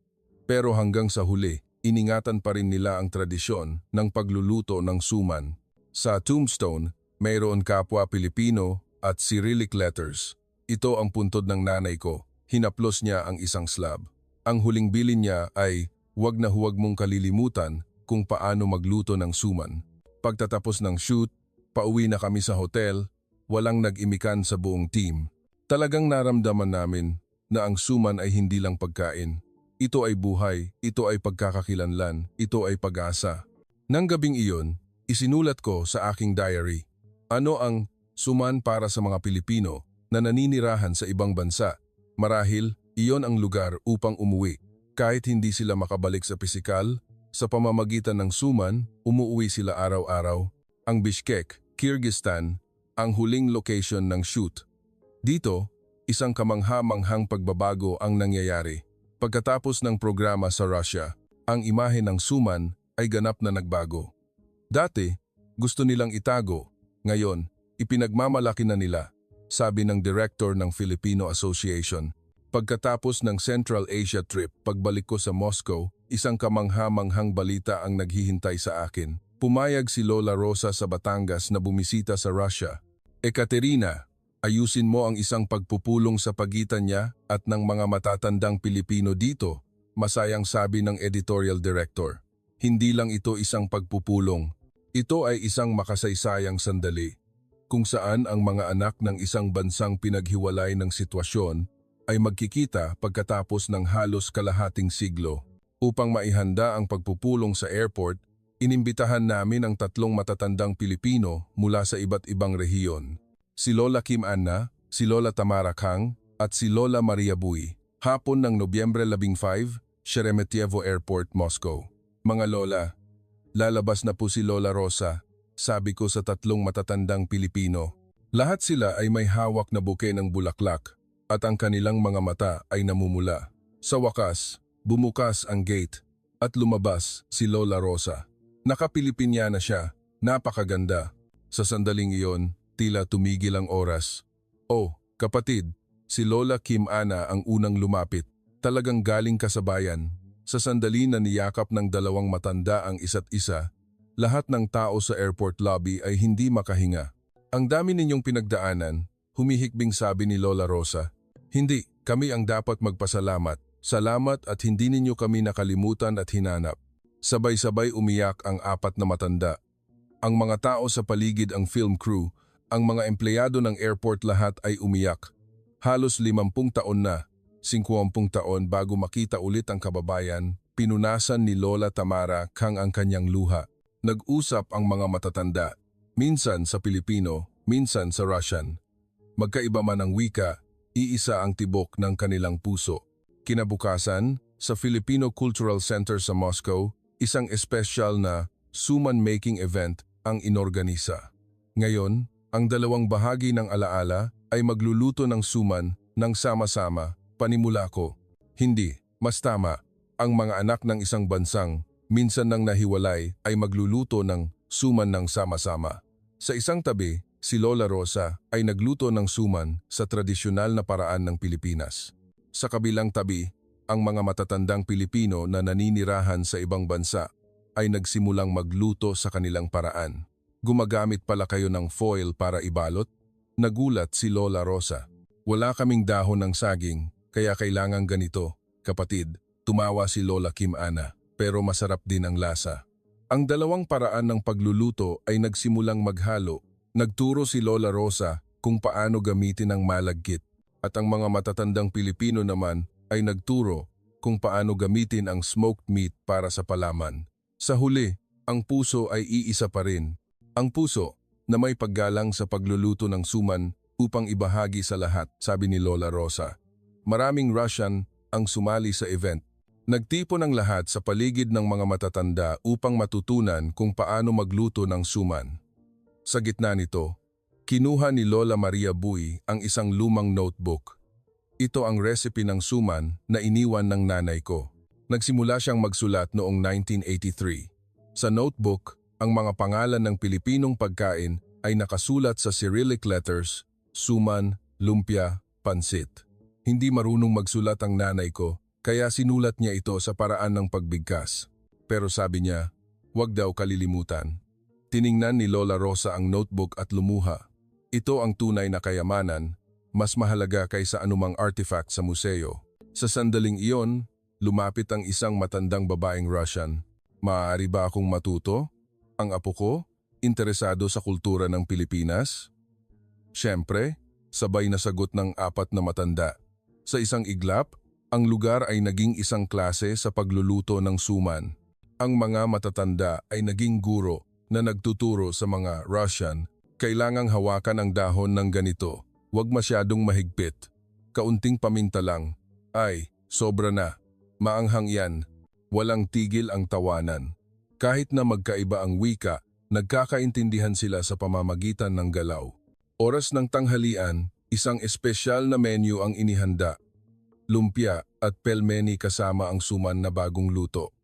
Pero hanggang sa huli, iningatan pa rin nila ang tradisyon ng pagluluto ng suman. Sa tombstone, mayroon kapwa Pilipino at Cyrillic letters. Ito ang puntod ng nanay ko. Hinaplos niya ang isang slab. Ang huling bilin niya ay, huwag na huwag mong kalilimutan kung paano magluto ng suman. Pagtatapos ng shoot, pauwi na kami sa hotel, walang nag-imikan sa buong team. Talagang naramdaman namin na ang suman ay hindi lang pagkain. Ito ay buhay, ito ay pagkakakilanlan, ito ay pag-asa. Nang gabing iyon, isinulat ko sa aking diary. Ano ang suman para sa mga Pilipino na naninirahan sa ibang bansa? Marahil, iyon ang lugar upang umuwi. Kahit hindi sila makabalik sa pisikal, sa pamamagitan ng suman, umuwi sila araw-araw. Ang Bishkek, Kyrgyzstan, ang huling location ng shoot. Dito, isang kamangha-manghang pagbabago ang nangyayari. Pagkatapos ng programa sa Russia, ang imahe ng suman ay ganap na nagbago. Dati, gusto nilang itago. Ngayon, ipinagmamalaki na nila, sabi ng director ng Filipino Association. Pagkatapos ng Central Asia trip, pagbalik ko sa Moscow, isang kamangha-manghang balita ang naghihintay sa akin. Pumayag si Lola Rosa sa Batangas na bumisita sa Russia. Ekaterina, ayusin mo ang isang pagpupulong sa pagitan niya at ng mga matatandang Pilipino dito, masayang sabi ng editorial director. Hindi lang ito isang pagpupulong. Ito ay isang makasaysayang sandali, kung saan ang mga anak ng isang bansang pinaghiwalay ng sitwasyon ay magkikita pagkatapos ng halos kalahating siglo. Upang maihanda ang pagpupulong sa airport, inimbitahan namin ang 3 matatandang Pilipino mula sa iba't ibang rehiyon. Si Lola Kim Anna, si Lola Tamara Kang, at si Lola Maria Bui. Hapon ng Nobyembre 15, Sheremetyevo Airport, Moscow. Mga Lola, lalabas na po si Lola Rosa, sabi ko sa 3 matatandang Pilipino. Lahat sila ay may hawak na buke ng bulaklak at ang kanilang mga mata ay namumula. Sa wakas, bumukas ang gate at lumabas si Lola Rosa. Nakapilipinyana siya, napakaganda. Sa sandaling iyon, tila tumigil ang oras. Oh, kapatid, si Lola Kim Anna ang unang lumapit. Talagang galing ka sa bayan. Sa sandali na niyakap ng 2 matanda ang isa't isa, lahat ng tao sa airport lobby ay hindi makahinga. Ang dami ninyong pinagdaanan, humihikbing sabi ni Lola Rosa. Hindi, kami ang dapat magpasalamat. Salamat at hindi ninyo kami nakalimutan at hinanap. Sabay-sabay umiyak ang 4 na matanda. Ang mga tao sa paligid, ang film crew, ang mga empleyado ng airport, lahat ay umiyak. Halos 50 taon na, 50 taon bago makita ulit ang kababayan, pinunasan ni Lola Tamara Kang ang kanyang luha. Nag-usap ang mga matatanda, minsan sa Pilipino, minsan sa Russian. Magkaiba man ang wika, iisa ang tibok ng kanilang puso. Kinabukasan, sa Filipino Cultural Center sa Moscow, isang espesyal na suman making event ang inorganisa. Ngayon, ang 2 bahagi ng alaala ay magluluto ng suman ng sama-sama, panimula ko. Hindi, mas tama, ang mga anak ng isang bansang minsan nang nahiwalay ay magluluto ng suman ng sama-sama. Sa isang tabi, si Lola Rosa ay nagluto ng suman sa tradisyonal na paraan ng Pilipinas. Sa kabilang tabi, ang mga matatandang Pilipino na naninirahan sa ibang bansa ay nagsimulang magluto sa kanilang paraan. Gumagamit pala kayo ng foil para ibalot? Nagulat si Lola Rosa. Wala kaming dahon ng saging, kaya kailangang ganito, kapatid, tumawa si Lola Kim Anna. Pero masarap din ang lasa. Ang 2 paraan ng pagluluto ay nagsimulang maghalo. Nagturo si Lola Rosa kung paano gamitin ang malagkit at ang mga matatandang Pilipino naman ay nagturo kung paano gamitin ang smoked meat para sa palaman. Sa huli, ang puso ay iisa pa rin. Ang puso na may paggalang sa pagluluto ng suman upang ibahagi sa lahat, sabi ni Lola Rosa. Maraming Russian ang sumali sa event. Nagtipon ang lahat sa paligid ng mga matatanda upang matutunan kung paano magluto ng suman. Sa gitna nito, Kinuha ni Lola Maria Buy ang isang lumang notebook. Ito ang recipe ng suman na iniwan ng nanay ko. Nagsimula siyang magsulat noong 1983. Sa notebook, ang mga pangalan ng Pilipinong pagkain ay nakasulat sa Cyrillic letters, suman, lumpia, pansit. Hindi marunong magsulat ang nanay ko, kaya sinulat niya ito sa paraan ng pagbigkas. Pero sabi niya, "Huwag daw kalilimutan." Tiningnan ni Lola Rosa ang notebook at lumuha. Ito ang tunay na kayamanan, mas mahalaga kaysa anumang artifact sa museo. Sa sandaling iyon, lumapit ang isang matandang babaeng Russian. "Maaari ba akong matuto? Ang apo ko, interesado sa kultura ng Pilipinas?" Siyempre, sabay na sagot ng apat na matanda. Sa isang iglap, ang lugar ay naging isang klase sa pagluluto ng suman. Ang mga matatanda ay naging guro na nagtuturo sa mga Russian. Kailangang hawakan ang dahon ng ganito. Huwag masyadong mahigpit. Kaunting paminta lang. Ay, sobra na. Maanghang yan. Walang tigil ang tawanan. Kahit na magkaiba ang wika, nagkakaintindihan sila sa pamamagitan ng galaw. Oras ng tanghalian, isang espesyal na menu ang inihanda. Lumpia at pelmeni kasama ang suman na bagong luto.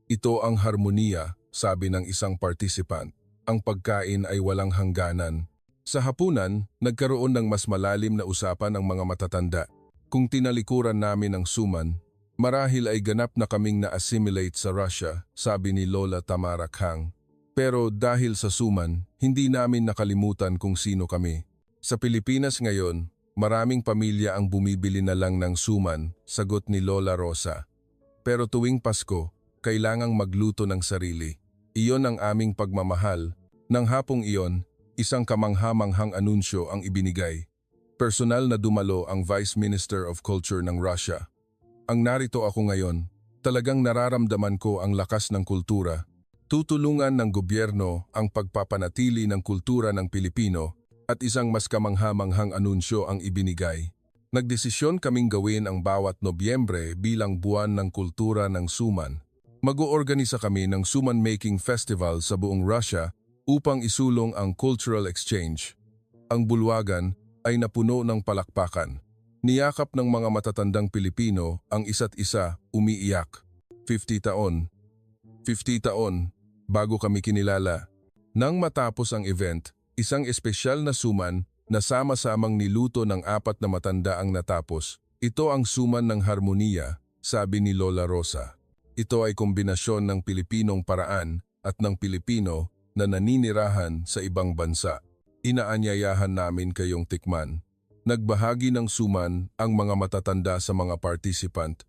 Ito ang harmonia, sabi ng isang participant. Ang pagkain ay walang hangganan. Sa hapunan, nagkaroon ng mas malalim na usapan ang mga matatanda. Kung tinalikuran namin ang suman, marahil ay ganap na kaming na-assimilate sa Russia, sabi ni Lola Tamara Khang. Pero dahil sa suman, hindi namin nakalimutan kung sino kami. Sa Pilipinas ngayon, maraming pamilya ang bumibili na lang ng suman, sagot ni Lola Rosa. Pero tuwing Pasko, kailangang magluto ng sarili. Iyon ang aming pagmamahal. Nang hapong iyon, isang kamangha-manghang anunsyo ang ibinigay. Personal na dumalo ang Vice Minister of Culture ng Russia. Ang narito ako ngayon, talagang nararamdaman ko ang lakas ng kultura. Tutulungan ng gobyerno ang pagpapanatili ng kultura ng Pilipino at isang mas kamangha-manghang anunsyo ang ibinigay. Nagdesisyon kaming gawin ang bawat Nobyembre bilang buwan ng kultura ng suman. Mag-oorganisa kami ng Suman Making Festival sa buong Russia upang isulong ang cultural exchange. Ang bulwagan ay napuno ng palakpakan. Niyakap ng mga matatandang Pilipino ang isa't isa, umiiyak. 50 taon. 50 taon, bago kami kinilala. Nang matapos ang event, isang espesyal na suman na sama-samang niluto ng apat na matanda ang natapos. Ito ang suman ng harmonia, sabi ni Lola Rosa. Ito ay kombinasyon ng Pilipinong paraan at ng Pilipino na naninirahan sa ibang bansa. Inaanyayahan namin kayong tikman. Nagbahagi ng suman ang mga matatanda sa mga participant.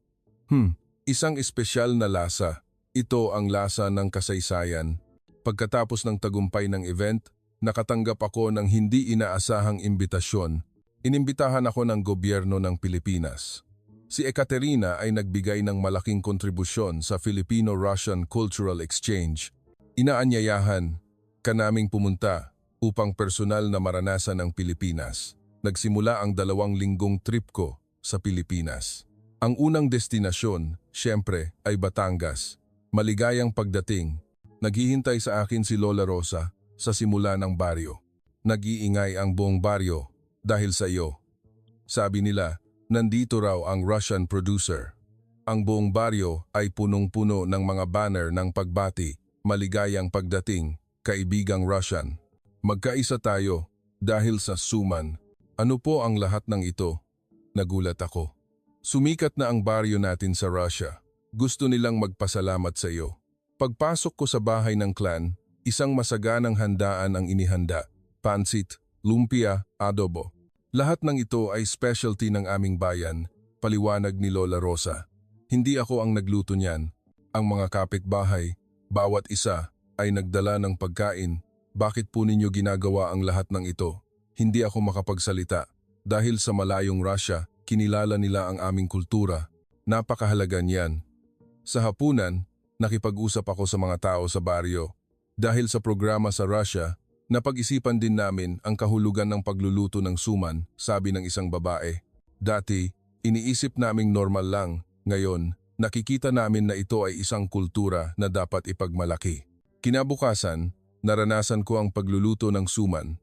Isang espesyal na lasa. Ito ang lasa ng kasaysayan. Pagkatapos ng tagumpay ng event, nakatanggap ako ng hindi inaasahang imbitasyon. Inimbitahan ako ng gobyerno ng Pilipinas. Si Ekaterina ay nagbigay ng malaking kontribusyon sa Filipino-Russian Cultural Exchange. Inaanyayahan ka naming pumunta upang personal na maranasan ang Pilipinas. Nagsimula ang 2 linggong trip ko sa Pilipinas. Ang unang destinasyon, siyempre, ay Batangas. Maligayang pagdating. Naghihintay sa akin si Lola Rosa sa simula ng baryo. Nag-iingay ang buong baryo dahil sa iyo. Sabi nila, nandito raw ang Russian producer. Ang buong baryo ay punong-puno ng mga banner ng pagbati, maligayang pagdating, kaibigang Russian. Magkaisa tayo dahil sa suman. Ano po ang lahat ng ito? Nagulat ako. Sumikat na ang baryo natin sa Russia. Gusto nilang magpasalamat sa iyo. Pagpasok ko sa bahay ng clan, isang masaganang handaan ang inihanda. Pansit, lumpia, adobo. Lahat ng ito ay specialty ng aming bayan, paliwanag ni Lola Rosa. Hindi ako ang nagluto niyan. Ang mga kapitbahay, bawat isa, ay nagdala ng pagkain. Bakit po ninyo ginagawa ang lahat ng ito? Hindi ako makapagsalita. Dahil sa malayong Russia, kinilala nila ang aming kultura. Napakahalaga niyan. Sa hapunan, nakipag-usap ako sa mga tao sa baryo. Dahil sa programa sa Russia, napag-isipan din namin ang kahulugan ng pagluluto ng suman, sabi ng isang babae. Dati, iniisip naming normal lang. Ngayon, nakikita namin na ito ay isang kultura na dapat ipagmalaki. Kinabukasan, naranasan ko ang pagluluto ng suman.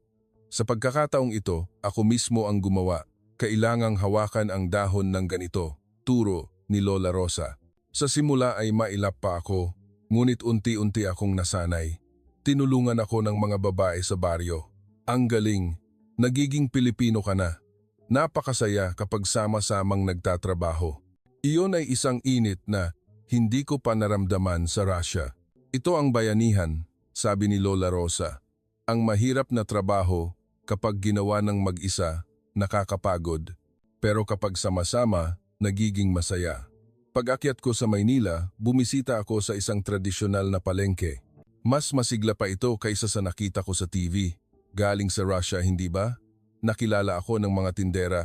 Sa pagkakataong ito, ako mismo ang gumawa. Kailangang hawakan ang dahon ng ganito, turo ni Lola Rosa. Sa simula ay mailap pa ako, ngunit unti-unti akong nasanay. Tinulungan ako ng mga babae sa baryo. Ang galing, nagiging Pilipino ka na. Napakasaya kapag sama-samang nagtatrabaho. Iyon ay isang init na hindi ko pa naramdaman sa Russia. Ito ang bayanihan, sabi ni Lola Rosa. Ang mahirap na trabaho kapag ginawa ng mag-isa, nakakapagod. Pero kapag sama-sama, nagiging masaya. Pag-akyat ko sa Maynila, bumisita ako sa isang tradisyonal na palengke. Mas masigla pa ito kaysa sa nakita ko sa TV. Galing sa Russia, hindi ba? Nakilala ako ng mga tindera.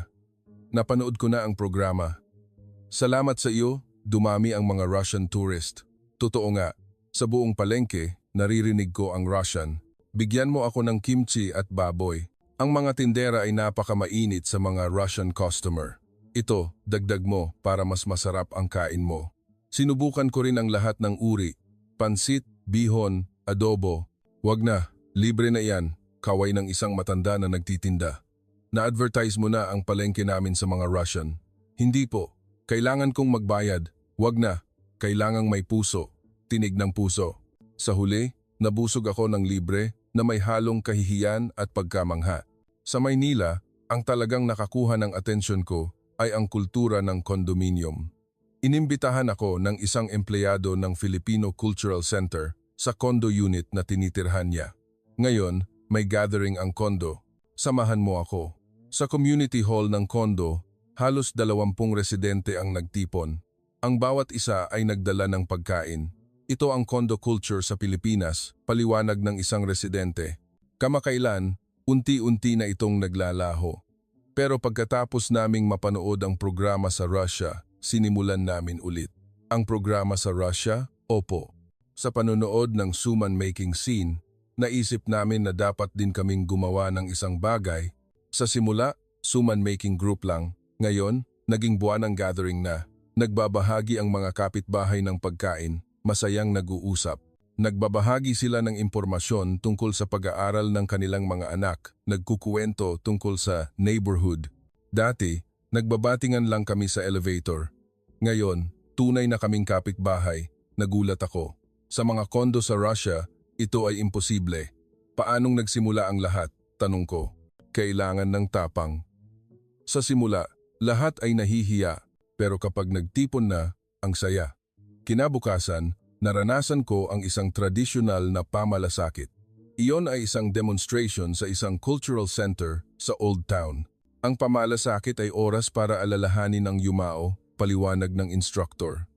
Napanood ko na ang programa. Salamat sa iyo, dumami ang mga Russian tourist. Totoo nga, sa buong palengke, naririnig ko ang Russian. Bigyan mo ako ng kimchi at baboy. Ang mga tindera ay napakamainit sa mga Russian customer. Ito, dagdag mo para mas masarap ang kain mo. Sinubukan ko rin ang lahat ng uri. Pansit, bihon, adobo. Wag na, libre na yan. Kaway ng isang matanda na nagtitinda. Na-advertise mo na ang palengke namin sa mga Russian. Hindi po. Kailangan kong magbayad. Wag na. Kailangang may puso. Tinig ng puso. Sa huli, nabusog ako ng libre na may halong kahihiyan at pagkamangha. Sa Maynila, ang talagang nakakuha ng atensyon ko ay ang kultura ng condominium. Inimbitahan ako ng isang empleyado ng Filipino Cultural Center sa condo unit na tinitirhan niya. Ngayon, may gathering ang condo. Samahan mo ako. Sa community hall ng condo, halos 20 residente ang nagtipon. Ang bawat isa ay nagdala ng pagkain. Ito ang condo culture sa Pilipinas, paliwanag ng isang residente. Kamakailan, unti-unti na itong naglalaho. Pero pagkatapos naming mapanood ang programa sa Russia, sinimulan namin ulit. Ang programa sa Russia? Opo. Sa panonood ng suman making scene, naisip namin na dapat din kaming gumawa ng isang bagay. Sa simula, suman making group lang. Ngayon, naging buwan ng gathering na. Nagbabahagi ang mga kapitbahay ng pagkain. Masayang nag-uusap. Nagbabahagi sila ng impormasyon tungkol sa pag-aaral ng kanilang mga anak, nagkukuwento tungkol sa neighborhood. Dati, nagbabatingan lang kami sa elevator. Ngayon, tunay na kaming kapitbahay. Nagulat ako. Sa mga kondo sa Russia, ito ay imposible. Paanong nagsimula ang lahat? Tanong ko. Kailangan ng tapang. Sa simula, lahat ay nahihiya, pero kapag nagtipon na, ang saya. Kinabukasan, naranasan ko ang isang tradisyonal na pamalasakit. Iyon ay isang demonstration sa isang cultural center sa Old Town. Ang pamalasakit ay oras para alalahanin ang yumao, paliwanag ng instructor.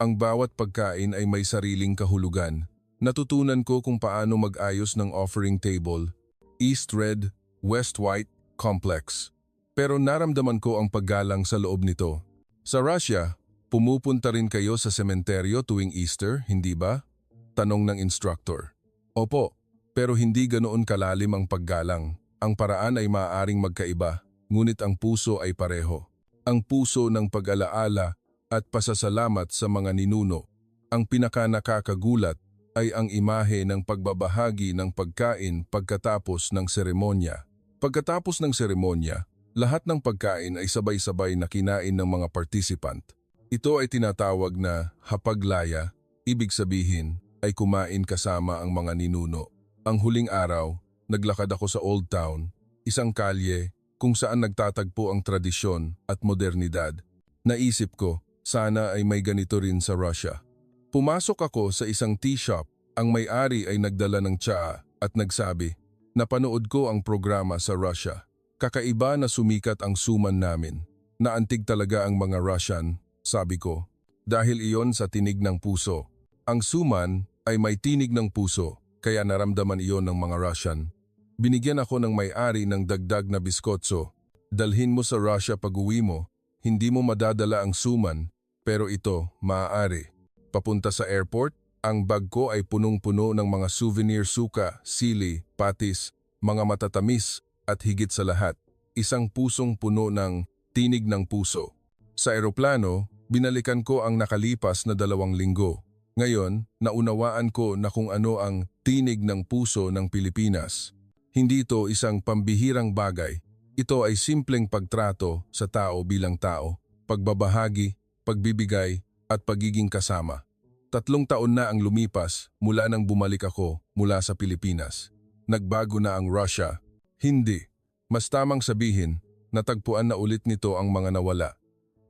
Ang bawat pagkain ay may sariling kahulugan. Natutunan ko kung paano mag-ayos ng offering table, East Red, West White, complex. Pero naramdaman ko ang paggalang sa loob nito. Sa Russia, pumupunta rin kayo sa sementeryo tuwing Easter, hindi ba? Tanong ng instructor. Opo, pero hindi ganoon kalalim ang paggalang. Ang paraan ay maaaring magkaiba, ngunit ang puso ay pareho. Ang puso ng pag-alaala at pasasalamat sa mga ninuno. Ang pinakanakakagulat ay ang imahe ng pagbabahagi ng pagkain pagkatapos ng seremonya. Pagkatapos ng seremonya, lahat ng pagkain ay sabay-sabay na kinain ng mga participant. Ito ay tinatawag na hapaglaya, ibig sabihin ay kumain kasama ang mga ninuno. Ang huling araw, naglakad ako sa Old Town, isang kalye kung saan nagtatagpo ang tradisyon at modernidad. Naisip ko, sana ay may ganito rin sa Russia. Pumasok ako sa isang tea shop, ang may-ari ay nagdala ng tsaa at nagsabi, napanood ko ang programa sa Russia. Kakaiba na sumikat ang suman namin. Naantig talaga ang mga Russian. Sabi ko, dahil iyon sa tinig ng puso. Ang suman ay may tinig ng puso, kaya naramdaman iyon ng mga Russian. Binigyan ako ng may-ari ng dagdag na biskotso. Dalhin mo sa Russia pag-uwi mo, hindi mo madadala ang suman, pero ito, maaari. Papunta sa airport, ang bag ko ay punong-puno ng mga souvenir suka, sili, patis, mga matatamis, at higit sa lahat, isang pusong puno ng tinig ng puso. Sa eroplano, binalikan ko ang nakalipas na 2 linggo. Ngayon, naunawaan ko na kung ano ang tinig ng puso ng Pilipinas. Hindi ito isang pambihirang bagay. Ito ay simpleng pagtrato sa tao bilang tao, pagbabahagi, pagbibigay, at pagiging kasama. 3 taon na ang lumipas mula nang bumalik ako mula sa Pilipinas. Nagbago na ang Russia? Hindi. Mas tamang sabihin, natagpuan na ulit nito ang mga nawala.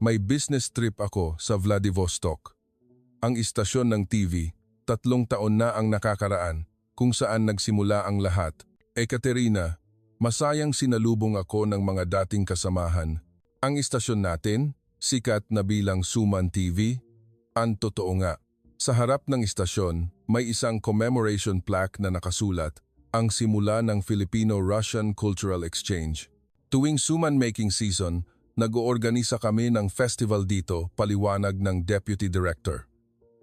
May business trip ako sa Vladivostok. Ang istasyon ng TV, 3 taon na ang nakakaraan kung saan nagsimula ang lahat. Ekaterina, masayang sinalubong ako ng mga dating kasamahan. Ang istasyon natin, sikat na bilang Suman TV. Ang totoo nga, sa harap ng istasyon may isang commemoration plaque na nakasulat, ang simula ng Filipino-Russian Cultural Exchange. Tuwing Suman making season, nag-oorganisa kami ng festival dito, paliwanag ng Deputy Director.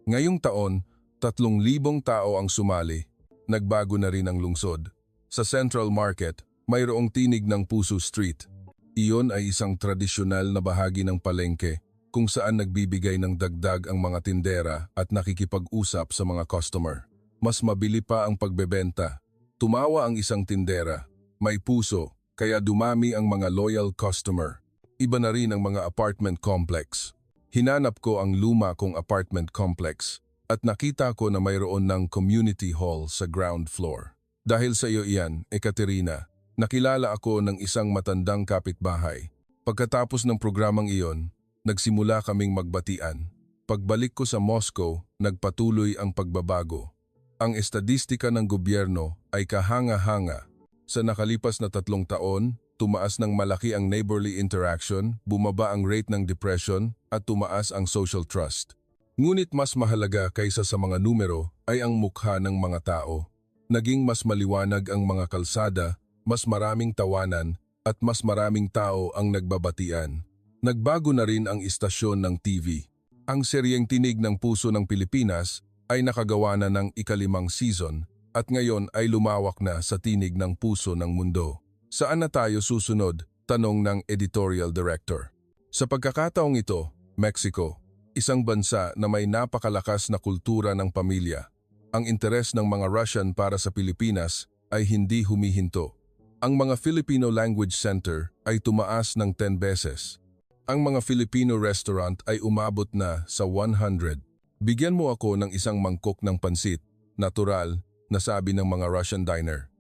Ngayong taon, 3,000 tao ang sumali. Nagbago na rin ang lungsod. Sa Central Market, mayroong Tinig ng Puso Street. Iyon ay isang tradisyonal na bahagi ng palengke kung saan nagbibigay ng dagdag ang mga tindera at nakikipag-usap sa mga customer. Mas mabili pa ang pagbebenta. Tumawa ang isang tindera. May puso, kaya dumami ang mga loyal customer. Iba na rin ang mga apartment complex. Hinanap ko ang luma kong apartment complex at nakita ko na mayroon ng community hall sa ground floor. Dahil sa iyo iyan, Ekaterina, nakilala ako ng isang matandang kapitbahay. Pagkatapos ng programang iyon, nagsimula kaming magbatian. Pagbalik ko sa Moscow, nagpatuloy ang pagbabago. Ang estadistika ng gobyerno ay kahanga-hanga. Sa nakalipas na 3 taon, tumaas ng malaki ang neighborly interaction, bumaba ang rate ng depression at tumaas ang social trust. Ngunit mas mahalaga kaysa sa mga numero ay ang mukha ng mga tao. Naging mas maliwanag ang mga kalsada, mas maraming tawanan at mas maraming tao ang nagbabatian. Nagbago na rin ang istasyon ng TV. Ang seryeng Tinig ng Puso ng Pilipinas ay nakagawa na ng ika-5 season at ngayon ay lumawak na sa Tinig ng Puso ng Mundo. Saan na tayo susunod? Tanong ng editorial director. Sa pagkakataong ito, Mexico, isang bansa na may napakalakas na kultura ng pamilya. Ang interes ng mga Russian para sa Pilipinas ay hindi humihinto. Ang mga Filipino Language Center ay tumaas ng 10 beses. Ang mga Filipino restaurant ay umabot na sa 100. Bigyan mo ako ng isang mangkok ng pansit, natural, na sabi ng mga Russian diner.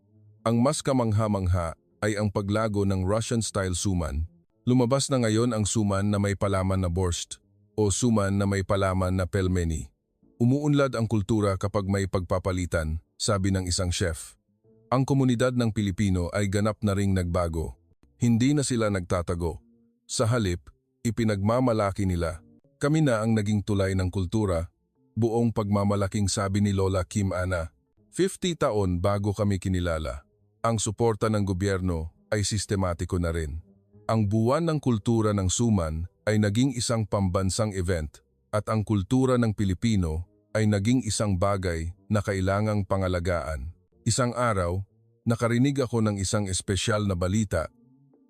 Ang mas kamangha-mangha ay ang paglago ng Russian-style suman. Lumabas na ngayon ang suman na may palaman na borscht o suman na may palaman na pelmeni. Umuunlad ang kultura kapag may pagpapalitan, sabi ng isang chef. Ang komunidad ng Pilipino ay ganap na ring nagbago. Hindi na sila nagtatago. Sa halip, ipinagmamalaki nila. Kami na ang naging tulay ng kultura, buong pagmamalaking sabi ni Lola Kim Ana. 50 taon bago kami kinilala. Ang suporta ng gobyerno ay sistematiko na rin. Ang buwan ng kultura ng Suman ay naging isang pambansang event at ang kultura ng Pilipino ay naging isang bagay na kailangang pangalagaan. Isang araw, nakarinig ako ng isang espesyal na balita,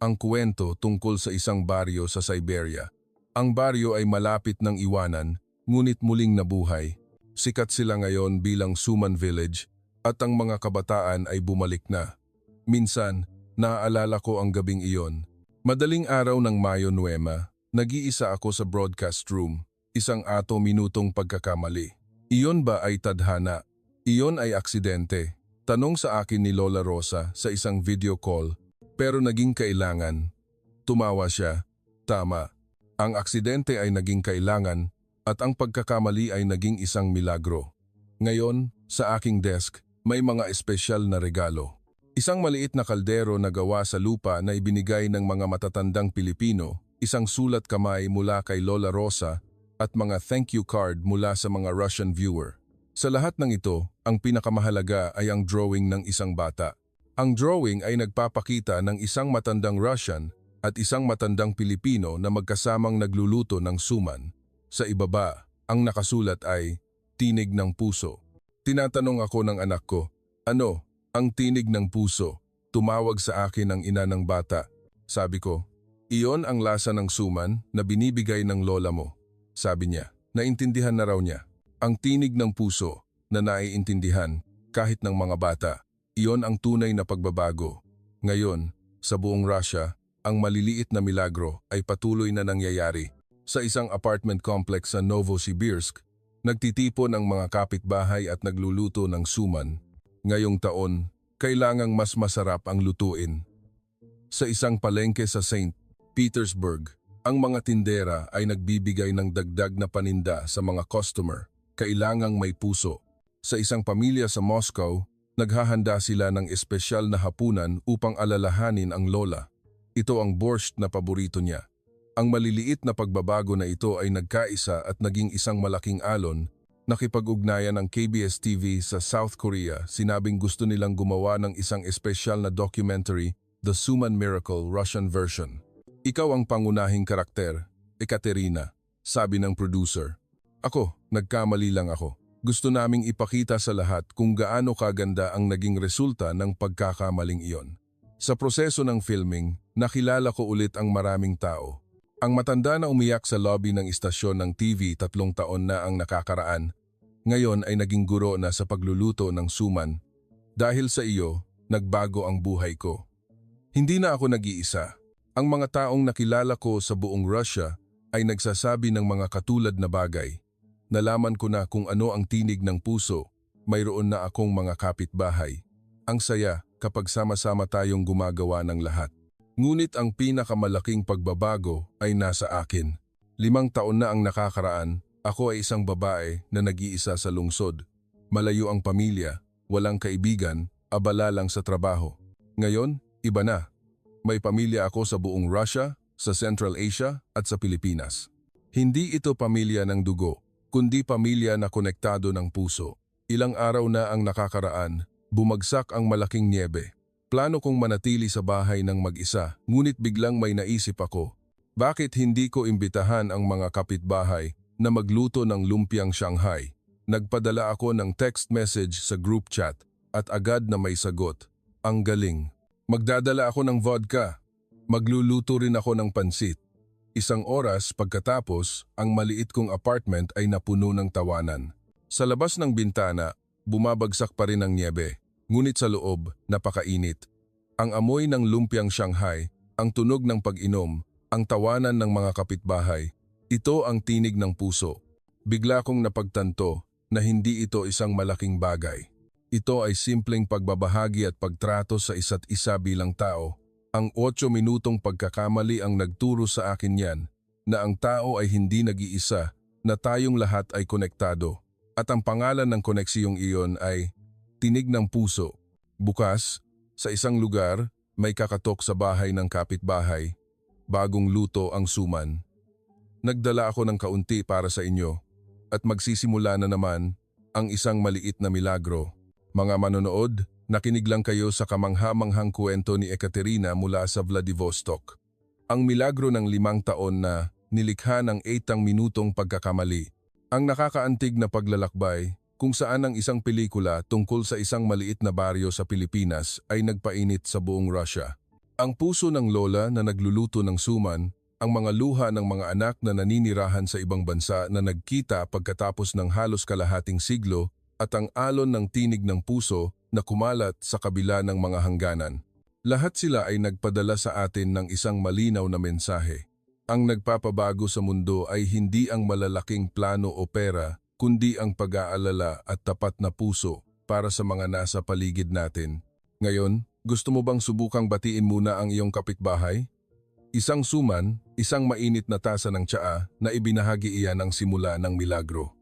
ang kwento tungkol sa isang baryo sa Siberia. Ang baryo ay malapit ng iwanan, ngunit muling nabuhay. Sikat sila ngayon bilang Suman Village at ang mga kabataan ay bumalik na. Minsan, naaalala ko ang gabing iyon. Madaling araw ng Mayo 9, nag-iisa ako sa broadcast room, isang minutong pagkakamali. Iyon ba ay tadhana? Iyon ay aksidente? Tanong sa akin ni Lola Rosa sa isang video call, pero naging kailangan. Tumawa siya. Tama. Ang aksidente ay naging kailangan at ang pagkakamali ay naging isang milagro. Ngayon, sa aking desk, may mga espesyal na regalo. Isang maliit na kaldero na gawa sa lupa na ibinigay ng mga matatandang Pilipino, isang sulat kamay mula kay Lola Rosa at mga thank you card mula sa mga Russian viewer. Sa lahat ng ito, ang pinakamahalaga ay ang drawing ng isang bata. Ang drawing ay nagpapakita ng isang matandang Russian at isang matandang Pilipino na magkasamang nagluluto ng suman. Sa ibaba, ang nakasulat ay Tinig ng Puso. Tinatanong ako ng anak ko, ano? Ang tinig ng puso. Tumawag sa akin ang ina ng bata. Sabi ko, iyon ang lasa ng suman na binibigay ng lola mo. Sabi niya, naintindihan na raw niya. Ang tinig ng puso na naiintindihan kahit ng mga bata. Iyon ang tunay na pagbabago. Ngayon, sa buong Russia, ang maliliit na milagro ay patuloy na nangyayari. Sa isang apartment complex sa Novosibirsk, nagtitipon ang mga kapitbahay at nagluluto ng suman. Ngayong taon, kailangang mas masarap ang lutuin. Sa isang palengke sa St. Petersburg, ang mga tindera ay nagbibigay ng dagdag na paninda sa mga customer. Kailangang may puso. Sa isang pamilya sa Moscow, naghahanda sila ng espesyal na hapunan upang alalahanin ang lola. Ito ang borscht na paborito niya. Ang maliliit na pagbabago na ito ay nagkaisa at naging isang malaking alon. Nakipag-ugnayan ng KBS-TV sa South Korea, sinabing gusto nilang gumawa ng isang espesyal na documentary, The Suman Miracle Russian Version. Ikaw ang pangunahing karakter, Ekaterina, sabi ng producer. Ako, nagkamali lang ako. Gusto naming ipakita sa lahat kung gaano kaganda ang naging resulta ng pagkakamaling iyon. Sa proseso ng filming, nakilala ko ulit ang maraming tao. Ang matanda na umiyak sa lobby ng istasyon ng TV 3 taon na ang nakakaraan, ngayon ay naging guro na sa pagluluto ng suman. Dahil sa iyo, nagbago ang buhay ko. Hindi na ako nag-iisa. Ang mga taong nakilala ko sa buong Russia ay nagsasabi ng mga katulad na bagay. Nalaman ko na kung ano ang tinig ng puso, mayroon na akong mga kapitbahay. Ang saya kapag sama-sama tayong gumagawa ng lahat. Ngunit ang pinakamalaking pagbabago ay nasa akin. 5 taon na ang nakakaraan, ako ay isang babae na nag-iisa sa lungsod. Malayo ang pamilya, walang kaibigan, abala lang sa trabaho. Ngayon, iba na. May pamilya ako sa buong Russia, sa Central Asia at sa Pilipinas. Hindi ito pamilya ng dugo, kundi pamilya na konektado ng puso. Ilang araw na ang nakakaraan, bumagsak ang malaking niebe. Plano kong manatili sa bahay ng mag-isa, ngunit biglang may naisip ako. Bakit hindi ko imbitahan ang mga kapitbahay na magluto ng lumpiang Shanghai? Nagpadala ako ng text message sa group chat at agad na may sagot. Ang galing. Magdadala ako ng vodka. Magluluto rin ako ng pansit. 1 oras pagkatapos, ang maliit kong apartment ay napuno ng tawanan. Sa labas ng bintana, bumabagsak pa rin ang niebe. Ngunit sa loob, napakainit. Ang amoy ng lumpiang Shanghai, ang tunog ng pag-inom, ang tawanan ng mga kapitbahay, ito ang tinig ng puso. Bigla kong napagtanto na hindi ito isang malaking bagay. Ito ay simpleng pagbabahagi at pagtrato sa isa't isa bilang tao. Ang 8 minutong pagkakamali ang nagturo sa akin yan, na ang tao ay hindi nag-iisa, na tayong lahat ay konektado. At ang pangalan ng koneksiyong iyon ay tinig ng puso. Bukas, sa isang lugar, may kakatok sa bahay ng kapitbahay. Bagong luto ang suman. Nagdala ako ng kaunti para sa inyo. At magsisimula na naman ang isang maliit na milagro. Mga manonood, nakinig lang kayo sa kamangha-manghang kwento ni Ekaterina mula sa Vladivostok. Ang milagro ng 5 taon na nilikha ng 8 minutong pagkakamali. Ang nakakaantig na paglalakbay, kung saan ang isang pelikula tungkol sa isang maliit na baryo sa Pilipinas ay nagpainit sa buong Russia. Ang puso ng lola na nagluluto ng suman, ang mga luha ng mga anak na naninirahan sa ibang bansa na nagkita pagkatapos ng halos kalahating siglo, at ang alon ng tinig ng puso na kumalat sa kabila ng mga hangganan. Lahat sila ay nagpadala sa atin ng isang malinaw na mensahe. Ang nagpapabago sa mundo ay hindi ang malalaking plano o pera, kundi ang pag-aalala at tapat na puso para sa mga nasa paligid natin. Ngayon, gusto mo bang subukang batiin muna ang iyong kapitbahay? Isang suman, isang mainit na tasa ng tsaa na ibinahagi iyan ang simula ng milagro.